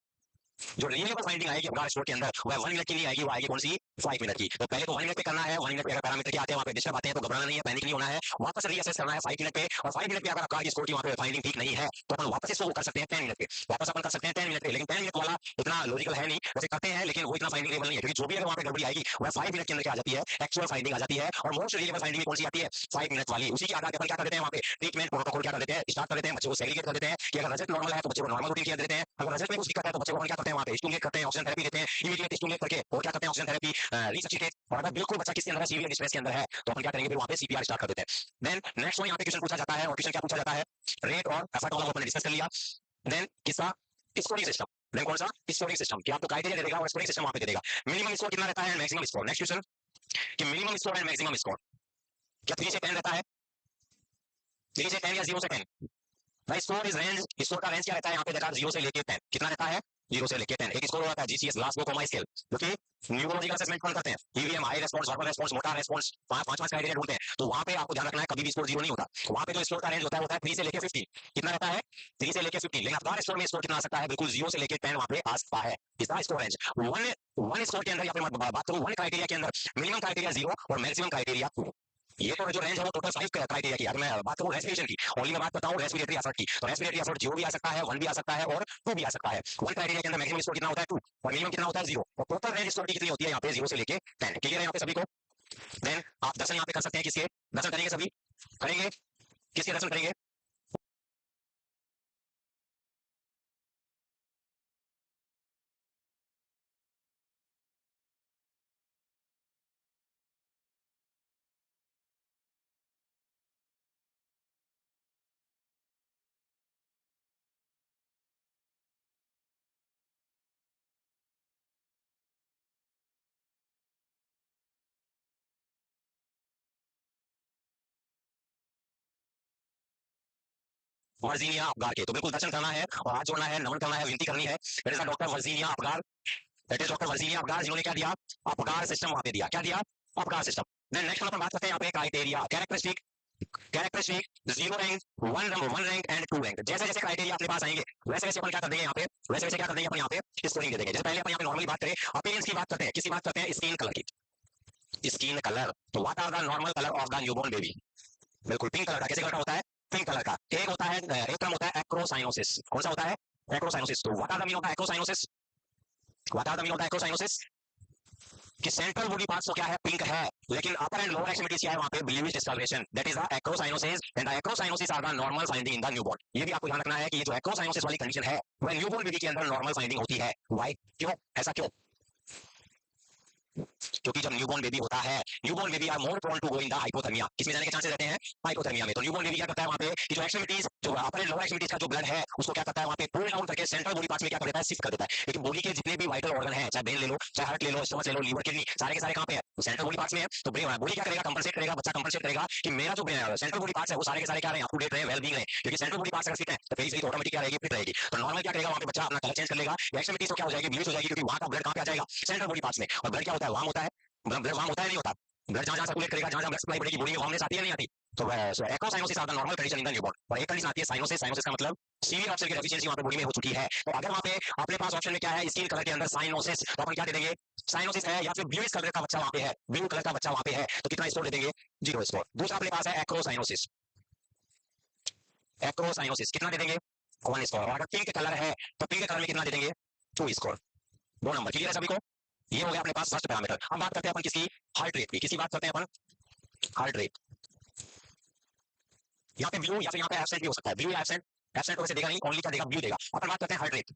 जो रिलेबल फाइंडिंग आएगी अपगार स्टोर के अंदर वह 1 मिनट की नहीं आएगी, वो आएगी कौन सी 5 मिनट की। तो पहले तो 1 मिनट पे करना है, 1 मिनट पे अगर पैरामीटर के आते हैं वहां पे डिस्टर्ब आते हैं तो घबराना नहीं है, पैनिक नहीं होना है, वापस रीअसेस करना है 5 मिनट पे। और 5 मिनट पे अगर अपगार की स्कोर की वहां पे फाइंडिंग ठीक नहीं है तो अपन वापस इसको कर सकते हैं 10 मिनट पे, वापस अपन कर सकते हैं 10 मिनट पे। लेकिन 10 मिनट वाला इतना लॉजिकल है नहीं, वैसे करते हैं लेकिन वो इतना फाइंडिंग लेवल नहीं है, क्योंकि जो भी अगर वहां पे गड़बड़ी आएगी वह 5 मिनट के अंदर क्या आ जाती है, एक्चुअल फाइंडिंग आ जाती है। और मोस्ट रिलेबल फाइंडिंग कौन सी आती है, 5 मिनट वाली। उसी के आधार पर क्या कर देते हैं वहां पे ट्रीटमेंट प्रोटोकॉल क्या कर देते हैं, स्टार्ट कर देते हैं, बच्चे को सेग्रीगेट कर देते हैं कि अगर रजत नॉर्मल है तो बच्चे को नॉर्मल रूटीन किया देते हैं, अगर रजत में कुछ दिक्कत है तो बच्चे को क्या करते हैं वहां पे स्टिमुलेट करते हैं, ऑक्सीजन थेरेपी देते हैं, इमीडिएट स्टिमुलेट करके और क्या करते हैं ऑक्सीजन थेरेपी रिसब्स्टिट्यूट। और अगर बिल्कुल बच्चा किसके अंदर है, सीवियर डिस्ट्रेस के अंदर है, तो अपन क्या करेंगे फिर वहां पे सीपीआर स्टार्ट कर देते हैं। देन नेक्स्ट यहाँ पे क्वेश्चन पूछा जाता है, और क्वेश्चन क्या पूछा जाता है, रेट और एफर्ट वाला अपन ने डिस्कस कर लिया। देन किसका स्कोरिंग सिस्टम, देन कौन सा स्कोरिंग सिस्टम कि आपको क्राइटेरिया दे देगा और स्कोरिंग सिस्टम वहां पे दे देगा। मिनिमम स्कोर कितना रहता है, मैक्सिमम स्कोर। नेक्स्ट क्वेश्चन कि minimum score and maximum score क्या 3 से 10 रहता है, 3 से 10 या 0 से 10। भाई स्कोर इज रेंज, स्कोर का रेंज क्या रहता है यहाँ पे देखा, 0 से लेके 10 कितना रहता है, 0 से लेके 10। एक स्कोर होता है जीसीएस लास्ट कोमा स्केल, जो कि न्यूरोलॉजिकल असेसमेंट कौन करते हैं, EVM, high response, verbal response, motor response, पांच क्राइटेरिया ढूंढते हैं। तो वहां पे आपको ध्यान रखना है कभी भी स्कोर 0 नहीं होता, वहां पे जो स्कोर का रेंज होता है 3 से लेके 15। कितना रहता है, 3 से लेके 15। लेकिन अफगान स्कोर में स्कोर कितना आ सकता है, बिल्कुल 0 से लेके 10 वहां पे आ सकता है। इसका स्कोर रेंज वन स्कोर के अंदर या फिर बात करूं वन क्राइटेरिया के अंदर मिनिमम क्राइटेरिया 0 और मैक्सिमम क्राइटेरिया 2। ये तो जो रेंज है वो टोटल 5 क्राइटेरिया की। अगर मैं बात करूं रेस्पिरेशन की, ओनली मैं बात करता हूं रेस्पिरेटरी एफर्ट की, तो रेस्पिरेटरी एफर्ट 0 भी आ सकता है, 1 भी आ सकता है और 2 भी आ सकता है। वन क्राइटेरिया के अंदर मैक्सिमम स्कोर कितना होता है 2 और मिनिमम कितना होता है 0, और टोटल रेंज स्कोर की कितनी होती है यहाँ पे 0 से लेके 10। क्लियर है यहाँ पे सभी को। देन आप दर्शन यहाँ पे कर सकते हैं, किसके दर्शन करेंगे, सभी करेंगे, किसके दर्शन करेंगे, वर्जीनिया अपगार के। तो बिल्कुल दर्शन करना है और हाथ जोड़ना है, नमन करना है, विनती करनी है। It is doctor Virginia Apgar, that is doctor Virginia Apgar, जिन्होंने क्या दिया, अपगार सिस्टम वहां पे दिया, क्या दिया, अपगार सिस्टम। देन नेक्स्ट अपन बात करते हैं यहाँ पे criteria, characteristic, characteristic 0 rank, 1 rank and 2 rank. जैसे जैसे क्राइटेरिया अपने पास आएंगे वैसे वैसे अपन क्या कर देंगे यहाँ पे, वैसे वैसे क्या कर देंगे अपन यहाँ पे स्कोरिंग दे देंगे। जैसे पहले अपन यहाँ पे नॉर्मली बात करें, अपीयरेंस की बात करते हैं, किसकी बात करते हैं, स्किन कलर की, स्किन कलर। तो what are the normal colour of the newborn baby, बिल्कुल पिंक कलर का। कैसे कलर का होता है, पिंक कलर का। एक होता है, एक टर्म होता है एक्रोसाइनोसिस, कौन सा होता है, एक्रोसाइनोसिस। तो what are the meaning of acrocyanosis, what are the meaning of acrocyanosis, कि सेंट्रल बॉडी पार्ट्स तो क्या है, पिंक है, लेकिन अपर एंड लोअर एक्सट्रीमिटीज क्या है वहां पे, bluish discolouration, that is the acrocyanosis. And the acrocyanosis are the normal finding in the newborn. ये भी आपको ध्यान रखना है कि ये जो एक्रोसाइनोसिस वाली कंडीशन है वह न्यूबॉर्न बेबी के अंदर नॉर्मल फाइंडिंग होती है। व्हाई, क्यों, ऐसा क्यों, क्योंकि जब न्यूबॉर्न बेबी होता है, newborn baby are more prone to go in the hypothermia, किसमें जाने के चांसेस रहते हैं, हाइपोथर्मिया में। तो न्यूबॉर्न बेबी क्या करता है वहां पे कि जो एक्सट्रीमिटीज, जो अपर एंड लोअर एक्सट्रीमिटीज का जो ब्लड है उसको क्या करता है वहां पे पुल डाउन करके सेंट्रल बॉडी पार्ट्स में क्या कर देता है, शिफ्ट कर देता है। लेकिन बॉडी के जितने भी वाइटल ऑर्गन है, चाहे ब्रेन ले लो, चाहे हार्ट ले लो, स्टमक ले लो, लीवर, किडनी, सारे के सारे कहां पे है, तो सेंट्रल बॉडी पार्ट्स में है। तो बॉडी क्या करेगा, कंपनसेट करेगा, बच्चा कंपनसेट करेगा कि मेरा जो सेंट्रल बॉडी पार्ट्स है वो सारे के सारे क्या रहे, अप टू डेट रहे, वेल बीइंग रहे। क्योंकि सेंट्रल बॉडी पार्ट्स अगर फिट है तो फेस ऑटोमेटिक क्या रहेगी, फिट रहेगी। तो नॉर्मल क्या करेगा वहां पे बच्चा अपना कलर चेंज कर लेगा, एक्सट्रीमिटीज तो क्या हो जाएगी, ब्लूइश हो जाएगी, क्योंकि वहां का ब्लड कहां पे आ जाएगा, सेंट्रल बॉडी पार्ट्स में। और ब्लड क्या होता है, वार्म होता है, ब्लड वार्म होता है नहीं होता, ब्लड जहां जहां सर्कुलेट करेगा, जहां जहां ब्लड सप्लाई बढ़ेगी, बॉडी में वार्मनेस आती है नहीं आती। तो acrocyanosis are the normal condition in the newborn. और एक कंडीशन आती है साइनोसिस, साइनोसिस का मतलब सीवियर ऑक्सीजन की डेफिशिएंसी वहां पे बॉडी में हो चुकी है। तो अगर वहां पे अपने पास ऑप्शन में क्या है, स्किन कलर के अंदर साइनोसिस, तो अपन क्या दे देंगे, साइनोसिस है, या फिर ब्लूइश कलर का बच्चा वहां पे है, ब्लू कलर का बच्चा वहां पे है, तो कितना स्कोर दे देंगे, 0 स्कोर। दूसरा अपने पास है एक्रोसाइनोसिस, एक्रोसाइनोसिस कितना दे देंगे, 1 स्कोर। और अगर पिंक कलर है तो पिंक कलर में कितना दे देंगे, 2 स्कोर, 2 नंबर। क्लियर है सभी को, ये हो गया अपने पास फर्स्ट पैरामीटर। अब बात करते हैं अपन किसकी, हार्ट रेट की, किसकी बात करते हैं अपन, हार्ट रेट। यहाँ पे ब्लू या फिर यहाँ पे एब्सेंट भी हो सकता है, ब्लू या एब्सेंट, एब्सेंट को वैसे देगा नहीं, ओनली क्या देगा, ब्लू देगा। अपन बात करते हैं हार्ट रेट,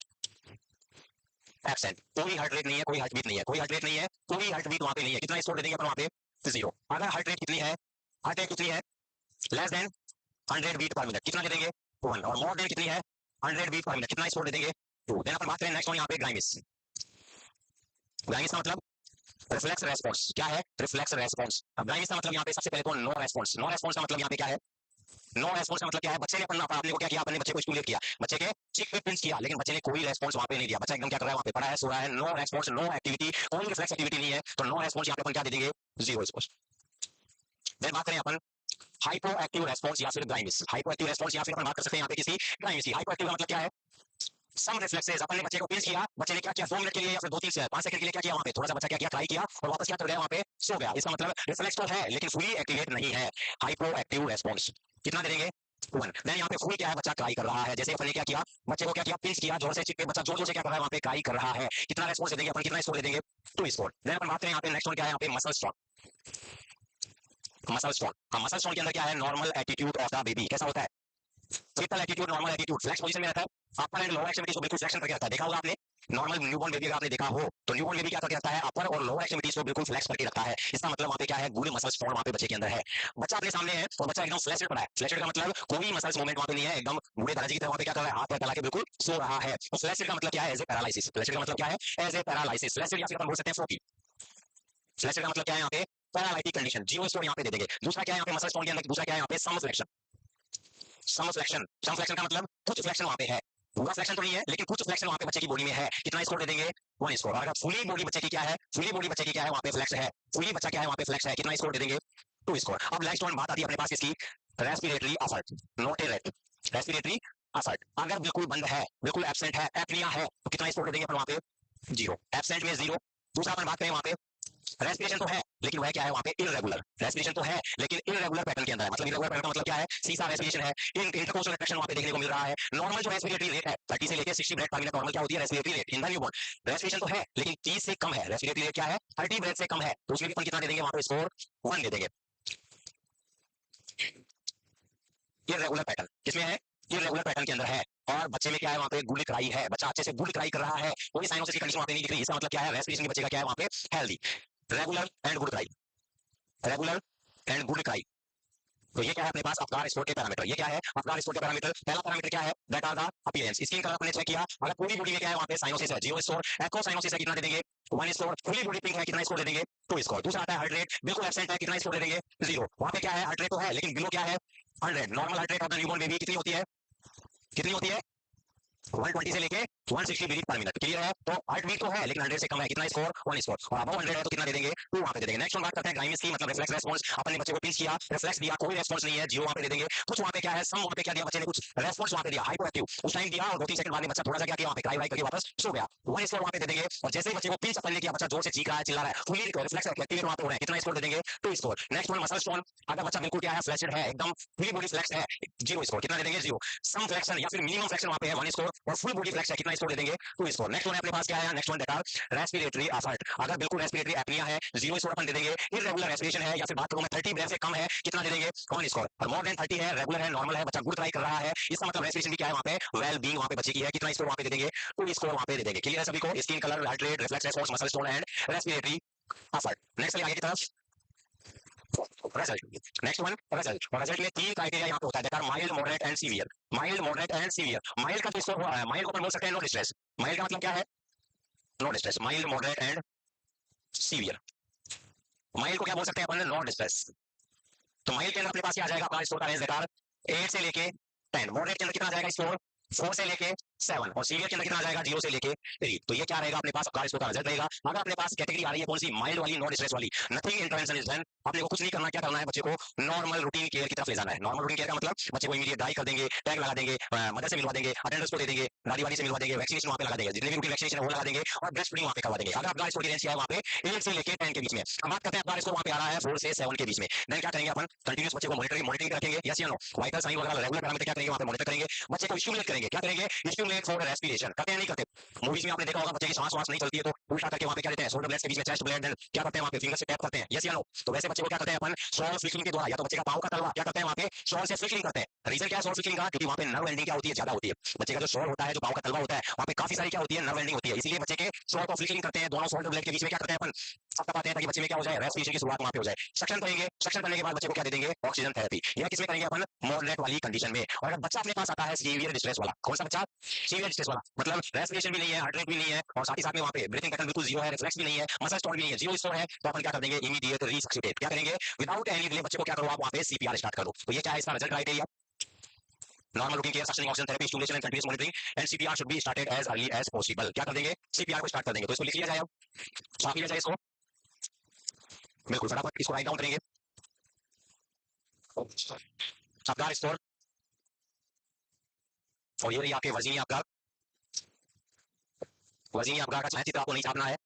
एब्सेंट, कोई हार्ट रेट नहीं है, कोई हार्ट बीट नहीं है, कोई हार्ट रेट नहीं है, कोई हार्ट बीट वहां पे नहीं है, कितना स्कोर दे देंगे अपन वहां पे, 0। अगर हार्ट रेट कितनी है, हार्ट रेट कितनी है, less than 100 beat per minute, कितना दे देंगे, 1। और मोर देन कितनी है, 100 बीट पर मिनट, कितना स्कोर दे देंगे, 2। देन अपन बात करें नेक्स्ट वन यहाँ पे ग्लाइमिस, ग्लाइमिस का मतलब रिफ्लेक्स रेस्पॉन्स, क्या है, रिफ्लेक्स रेस्पॉन्स। अब ग्लाइमिस का मतलब यहाँ पे सबसे पहले तो नो रेस्पॉन्स, नो रेस्पॉन्स का मतलब यहाँ पे क्या है, नो रेस्पॉन्स का मतलब क्या है, बच्चे ने आपने को क्या किया, अपने बच्चे को स्टिमुलेट किया, बच्चे के चिक पे पिंच किया, लेकिन बच्चे ने कोई रेस्पॉन्स वहां पे नहीं दिया, बच्चा एकदम क्या कर रहा है, वहां पे पड़ा है, सो रहा है, नो रेस्पॉन्स, नो एक्टिविटी, कोई रिफ्लेक्स एक्टिविटी नहीं है, तो नो रेस्पॉन्स यहाँ पे अपन क्या दे देंगे, 0 रिस्पॉन्स। देन बात करें अपन हाइपो एक्टिव रेस्पॉन्स या फिर ग्लाइमिस, हाइपो एक्टिव रेस्पॉन्स या फिर अपन बात कर सकते हैं यहाँ पे किसी ग्लाइमिस की। हाइपो एक्टिव का मतलब क्या है, सम रिफ्लेक्सेस, अपन ने बच्चे को पिंच किया, बच्चे ने क्या किया 2 मिनट के लिए या फिर 2-3 से 5 सेकंड के लिए क्या किया, वहां पे थोड़ा सा बच्चा क्या किया, ट्राई किया और वापस क्या कर गया, वहां पे सो गया। इसका मतलब रिफ्लेक्स तो है लेकिन फुली एक्टिवेट नहीं है, हाइपो एक्टिव रेस्पॉन्स। कितना दे देंगे 1। देन यहाँ पे फुल क्या है, बच्चा क्राई कर रहा है। जैसे अपन ने क्या किया, बच्चे को क्या किया, पिंच किया जोर से, चिप पे बच्चा जोर जोर से क्या कर रहा है, वहां पे क्राई कर रहा है। कितना रेस्पॉन्स दे देंगे अपन, कितना स्कोर दे देंगे 2 स्कोर। देन अपन बात करें यहाँ पे नेक्स्ट वन क्या है, यहाँ पे मसल स्ट्रॉक। मसल स्ट्रॉक, हाँ मसल स्ट्रॉक के अंदर क्या है, normal attitude of the baby कैसा होता है, foetal attitude, normal attitude, flex position में रहता है। अपर एंड लोअर एक्सट्रीमिटीज को बिल्कुल फ्लेक्शन करके रखता है, देखा होगा आपने। नॉर्मल न्यूबॉर्न बेबी अगर आपने देखा हो तो न्यूबॉर्न बेबी क्या करके रखता है, अपर और लोअर एक्सट्रीमिटीज को बिल्कुल फ्लेक्स करके रखता है। इसका मतलब वहां पे क्या है, गुड मसल स्ट्रॉक वहां पे बच्चे के अंदर है। बच्चा अपने सामने है और बच्चा एकदम फ्लैशड पड़ा है। फ्लैशड का मतलब कोई मसल्स मूवमेंट वहां पे नहीं है, एकदम बूढ़े दादाजी की तरह वहां पे क्या कर रहा है, हाथ पैर फैला के बिल्कुल सो रहा है। तो फ्लैशड का मतलब क्या है, एज ए पैरालिसिस। फ्लैशड का मतलब क्या है, एज ए पैरालिसिस। फ्लैशड या फिर अपन बोल सकते हैं फोकी। फ्लैशड का मतलब क्या है, यहाँ पे पैरालिटिक कंडीशन, जीरो स्कोर यहाँ पे दे देंगे। दूसरा क्या है यहाँ पे मसल स्ट्रॉक के अंदर, दूसरा क्या है यहाँ पे सम फ्लेक्शन। सम फ्लेक्शन, सम फ्लेक्शन का मतलब कुछ फ्लेक्शन वहां पे है, पूरा फ्लेक्शन तो नहीं है लेकिन कुछ फ्लेक्शन वहां पे बच्चे की बॉडी में है। कितना स्कोर दे देंगे 1 स्कोर। और अगर फुली बॉडी बच्चे की क्या है, फुली बॉडी बच्चे की क्या है, वहां पे फ्लेक्स है, फुली बच्चा क्या है वहां पे फ्लेक्स है, कितना स्कोर दे देंगे 2 स्कोर। अब नेक्स्ट वन बात आती है अपने पास इसकी, respiratory assert, not a rate. Respiratory assert अगर बिल्कुल बंद है, बिल्कुल एब्सेंट है, एपनिया है, तो कितना स्कोर दे देंगे अपन वहां पे 0। एब्सेंट में 0। दूसरा अपन बात करें वहां पे, रेस्पिरेशन तो है लेकिन वह क्या है वहां पे इररेगुलर। रेस्पिरेशन तो है लेकिन इररेगुलर पैटर्न के अंदर है। मतलब इररेगुलर पैटर्न का मतलब क्या है, सीसा रेस्पिरेशन है, इंटरकोस्टल रिट्रैक्शन वहां पे देखने को मिल रहा है। नॉर्मल जो रेस्पिरेटरी रेट है 30 से लेकर 60 ब्रेथ पर मिनट, नॉर्मल क्या होती है respiratory rate in the newborn. Respiration तो है लेकिन 30 से कम है, रेस्पिरेटरी रेट क्या है 30 ब्रेथ से कम है, तो उसमें भी अपन कितना दे देंगे वहां पे स्कोर 1 दे देंगे। इररेगुलर पैटर्न किसमें है, इररेगुलर पैटर्न के अंदर है। और बच्चे में क्या है वहां पे गुड क्राई है, बच्चा अच्छे से गुड क्राई कर रहा है, कोई साइनोसिस की कंडीशन वहां पे नहीं दिख रही। इसका मतलब क्या है, रेस्पिरेशन के बच्चे का क्या है वहां पे healthy, regular and good cry, regular and good cry. तो ये क्या है अपने पास अवगार स्कोर के पैरामीटर। ये क्या है अवगार स्कोर के पैरामीटर। पहला पैरामीटर क्या है, that are the appearance. Skin colour आपने चेक किया, अगर पूरी बॉडी में क्या है वहां पे साइनोसिस है 0 स्कोर, एको साइनोसिस है कितना दे देंगे 1 स्कोर, फुली बॉडी पिंक है कितना स्कोर दे देंगे 2 स्कोर। दूसरा आता है हार्ट रेट, बिल्कुल एब्सेंट है, कितना स्कोर दे देंगे 0। वहां पे क्या है हार्ट रेट तो है लेकिन बिलो क्या है 100। Normal heart rate of the newborn baby कितनी होती है, कितनी होती है 120 से लेके 160 बीट पर मिनट। क्लियर है, तो हार्ट बीट तो है लेकिन 100 से कम है, कितना स्कोर 1 स्कोर। और अबव 100 है तो कितना दे देंगे 2 वहां पे दे देंगे। नेक्स्ट हम बात करते हैं ग्राइमिस की, मतलब रिफ्लेक्स रेस्पॉन्स। अपन ने बच्चे को पिंच किया, रिफ्लेक्स दिया, कोई रेस्पॉन्स नहीं है, 0 वहां पे दे देंगे। कुछ वहां पे क्या है, सम वहां पे क्या दिया बच्चे ने, कुछ रेस्पॉन्स वहां पे दिया, हाइपो एक्टिव उस टाइम दिया और 2-3 सेकंड बाद में बच्चा थोड़ा सा क्या किया वहां पे क्राई वाई करके वापस सो गया, 1 स्कोर वहां पे दे देंगे। और जैसे ही बच्चे को पिंच अपन ने किया, बच्चा जोर से चीख रहा है, चिल्ला रहा है, फुली रिफ्लेक्स एक्टिवेट वहां पे हो रहा है, कितना स्कोर दे देंगे 2 score. Next one muscle stone, अगर बच्चा बिल्कुल क्या है फ्लैशड है, एकदम फुली बॉडी फ्लेक्स है, 0 स्कोर, कितना दे देंगे 0। सम फ्लेक्शन या फिर मिनिमम फ्लेक्शन वहां पे है 1 स्कोर, और फुल बॉडी फ्लेक्स है, कितना स्कोर दे देंगे 2 स्कोर। नेक्स्ट वन अपने पास क्या है, next one data respiratory effort. अगर बिल्कुल रेस्पिरेटरी एपनिया है 0 स्कोर अपन दे देंगे। इररेगुलर रेस्पिरेशन है या फिर बात करूं मैं 30 ब्रेथ से कम है, कितना दे देंगे 1 स्कोर। और मोर देन 30 है, रेगुलर है, नॉर्मल है, बच्चा गुड ट्राई कर रहा है, इसका मतलब रेस्पिरेशन भी क्या है वहां पे वेल बीइंग वहां पे बच्चे की है, कितना स्कोर वहां पे दे देंगे 2 स्कोर वहां पे दे देंगे। क्लियर है सभी को, skin colour, heart rate, reflex response, muscle tone and respiratory effort. Next आगे की तरफ रिजल्ट। Next one result. और रिजल्ट में 3 क्राइटेरिया यहाँ पे होता है, that are mild, moderate and severe. Mild, moderate and severe. Mild का स्कोर हुआ है, माइल्ड को अपन बोल सकते हैं नो डिस्ट्रेस। माइल्ड का मतलब क्या है, no distress. Mild, moderate and severe. Mild को क्या बोल सकते हैं अपन, नो डिस्ट्रेस। तो माइल्ड के अंदर अपने पास क्या आ जाएगा, अपना स्कोर का रेंज बेकार 8 से लेके 10। मॉडरेट के अंदर कितना आ जाएगा स्कोर 4 से लेके 7। और सीवियर के अंदर कितना आ जाएगा 0 से लेके 3। तो ये क्या रहेगा अपने पास, अपना स्कोर का रिजल्ट रहेगा। अगर अपने पास कैटेगरी आ रही है कौन सी, माइल्ड वाली, नो डिस्ट्रेस वाली, नथिंग इंटरवेंशन इज डन। अपने को कुछ नहीं करना, क्या करना है, बच्चे को नॉर्मल रूटीन केयर की तरफ ले जाना है। नॉर्मल रूटीन केयर का मतलब बच्चे को इमीडिएट ड्राई कर देंगे, टैग लगा देंगे, मदर से मिलवा देंगे, अटेंडर्स को दे देंगे, दादी वाली से मिलवा देंगे, वैक्सीनेशन वहां पे लगा देंगे, जितने भी रूटीन वैक्सीनेशन है वो लगा देंगे, और ब्रेस्ट फीडिंग वहां पे करवा देंगे। अगर अपना स्कोर की रेंज है वहां पे 8 से लेके 10 के बीच में, हम बात करते हैं अपना स्कोर वहां पे आ रहा है 4 से 7 के बीच में, देन क्या करेंगे अपन, कंटिन्यूस बच्चे को मॉनिटरिंग रखेंगे, यस या नो। वाइटल साइन वगैरह रेगुलर पैरामीटर क्या करेंगे वहां पे मॉनिटर करेंगे, बच्चे को स्टिमुलेट करेंगे, क्या करेंगे स्टिमुलेट फॉर रेस्पिरेशन। करते हैं नहीं करते, मूवीज में आपने देखा होगा बच्चे की सांस वास नहीं चलती है तो उल्टा करके वहां पे क्या देते हैं, शोल्डर ब्लेड्स के बीच में चेस्ट ब्लेड, देन क्या करते हैं वहां पे फिंगर से टैप करते हैं, यस या नो। तो वैसे बच्चे को क्या करते हैं अपन, शॉल फ्लिकिंग के द्वारा, या तो बच्चे का पांव का तलवा क्या करते हैं वहां पे शॉल से फ्लिकिंग करते हैं। रीजन क्या है शॉल फ्लिकिंग का, क्योंकि वहां पे नर्व एंडिंग क्या होती है, ज्यादा होती है। बच्चे का जो शॉल होता है, जो पांव का तलवा होता है, वहां पे काफी सारी क्या होती है, नर्व एंडिंग होती है, इसलिए बच्चे के शॉल को फ्लिकिंग करते हैं, दोनों शोल्डर ब्लेड के बीच में क्या करते हैं अपन सब दबाते हैं, ताकि बच्चे में क्या हो जाए, रेस्पिरेशन की शुरुआत वहां पे हो जाए। सक्शन करेंगे, सक्शन करने के बाद बच्चे को क्या दे देंगे, ऑक्सीजन थेरेपी। यह किसमें करेंगे अपन, मॉडरेट वाली कंडीशन में। और अगर बच्चा अपने पास आता है सीवियर डिस्ट्रेस वाला, कौन सा बच्चा, सीवियर डिस्ट्रेस वाला, मतलब रेस्पिरेशन भी नहीं है, हार्ट रेट भी नहीं है, और साथ ही साथ में वहां पे ब्रीथिंग पैटर्न बिल्कुल 0 है, रिफ्लेक्स भी नहीं है, मसल स्टोन भी नहीं है, 0 स्टोन है, तो अपन क्या कर देंगे, इमीडिएट रिसक्सिटेट। क्या करेंगे, विदाउट एनी डिले बच्चे को क्या करो आप वहां पे सीपीआर स्टार्ट कर दो। तो ये क्या है इसका result criteria, normal routine care, sustaining oxygen therapy, stimulation and continuous monitoring, and CPR should be started as early as possible. क्या कर देंगे, सीपीआर को स्टार्ट कर देंगे। तो इसको लिख लिया जाए, अब छाप लिया जाए इसको, बिल्कुल फटाफट इसको राइट डाउन करेंगे। आपका स्कोर, और ये रही आपके वर्जीनिया आपका वजीन अबगार का छायाचित्र आपको नहीं छापना है।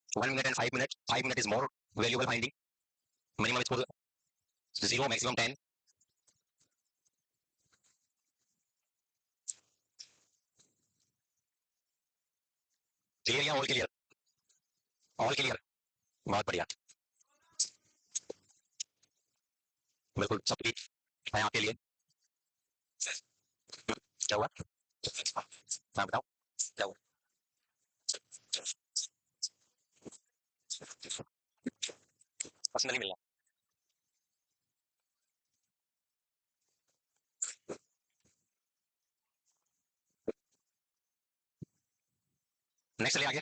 One minute and 5 minute, 5 minute is more valuable finding. Minimum score 0, maximum 10। Clear या ऑल क्लियर? ऑल क्लियर, बहुत बढ़िया, बिल्कुल सब ठीक है आपके लिए। क्या हुआ? हाँ बताओ क्या हुआ? पर्सनली मिलना। नेक्स्ट चलिए आगे।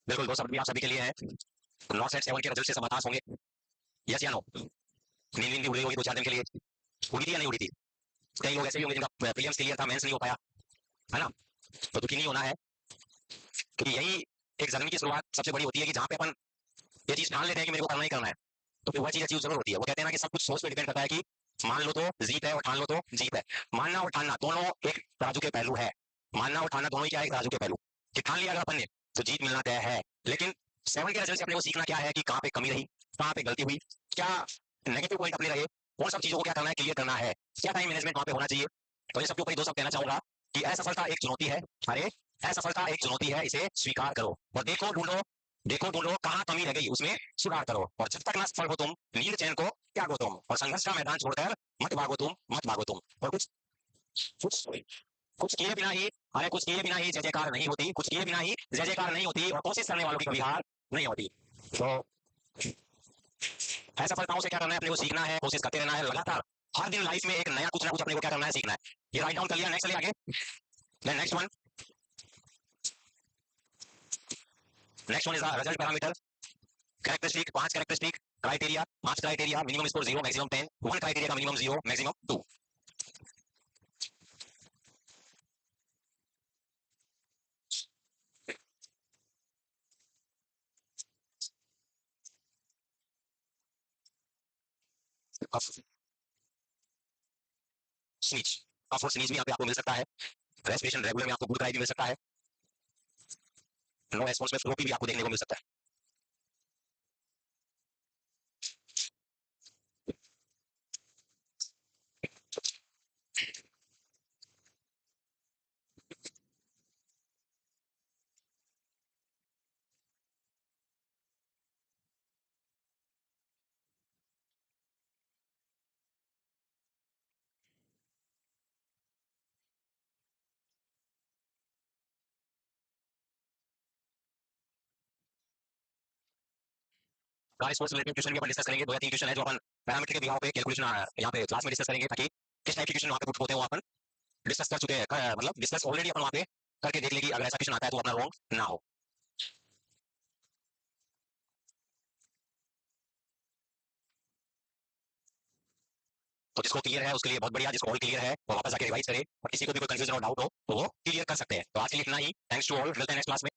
बिल्कुल, दो शब्द भी आप सभी के लिए है। नॉट सेट 7 के रिजल्ट से सब हताश होंगे, यस या नो? नींद नींद भी उड़ी होगी 2-4 दिन के लिए, उड़ी थी या नहीं उड़ी थी? कई लोग ऐसे भी होंगे जिनका प्रीलिम्स क्लियर था, मेंस नहीं हो पाया, है ना? तो दुखी नहीं होना है, क्योंकि यही एक जर्नी की शुरुआत सबसे बड़ी होती है कि जहां पे अपन ये चीज ठान लेते हैं कि मेरे को करना ही करना है, तो फिर वह चीज अचीव जरूर होती है। वो कहते हैं ना कि सब कुछ सोच पे डिपेंड करता है कि मान लो तो जीत है और ठान लो तो जीत है। मानना और ठानना दोनों एक तराजू के पहलू है। मानना और ठानना दोनों ही क्या है, तराजू के पहलू। कि ठान लिया अगर अपन ने तो जीत मिलना तय है, लेकिन 7 के रिजल्ट से अपने को सीखना क्या है कि कहाँ पे कमी रही, कहाँ पे गलती हुई, क्या नेगेटिव पॉइंट अपने रहे, कौन सब चीजों को क्या करना है, क्लियर करना है, क्या टाइम मैनेजमेंट वहां पे होना चाहिए। तो ये सबके ऊपर दो सब कहना चाहूंगा कि असफलता एक चुनौती है। अरे असफलता एक चुनौती है, इसे स्वीकार करो और देखो ढूंढो, देखो ढूंढो कहाँ कमी रह गई, उसमें सुधार करो। और जब तक ना सफल हो तुम, नींद चैन को त्यागो तुम, और संघर्ष का मैदान छोड़कर मत भागो तुम, मत भागो तुम। और कुछ कुछ किए बिना ही, अरे कुछ किए बिना ही जय जयकार नहीं होती, कुछ किए बिना ही जय जयकार नहीं होती, और कोशिश करने वालों की कभी हार नहीं होती। तो असफलताओं से क्या करना है, अपने को सीखना है, कोशिश करते रहना है लगातार। हर दिन लाइफ में एक नया कुछ ना कुछ अपने को क्या करना है, सीखना है। ये राइट डाउन कर लिया, नेक्स्ट चलिए आगे। Next one, next one is the result parameter. Characteristic, 5 characteristic, criteria, 5 criteria, minimum score 0, maximum 10, 1 criteria का minimum 0, maximum 2। Snitch, of snitch भी यहाँ पे आपको मिल सकता है। रेस्पिरेशन रेगुलर में आपको गुड क्राई भी मिल सकता है। नो रेस्पॉन्स में फ्लोपी भी आपको देखने को मिल सकता है। कार स्पोर्ट्स रिलेटेड क्वेश्चन भी अपन डिस्कस करेंगे। 2 या 3 क्वेश्चन है जो अपन पैरामीटर के बिहाव पे कैलकुलेशन यहाँ पे क्लास में डिस्कस करेंगे, ताकि किस टाइप के क्वेश्चन वहाँ पे पुट होते हैं वो अपन डिस्कस कर चुके हैं, मतलब डिस्कस ऑलरेडी अपन वहाँ पे करके देख लेंगे। अगर ऐसा क्वेश्चन आता है तो अपना रॉन्ग ना हो। तो जिसको क्लियर है उसके लिए बहुत बढ़िया, जिसको ऑल क्लियर है वो वापस जाके रिवाइज करे, और किसी को भी कोई कंफ्यूजन और डाउट हो तो वो क्लियर कर सकते हैं। तो आज के लिए इतना ही, थैंक्स टू ऑल, मिलते हैं नेक्स्ट क्लास में।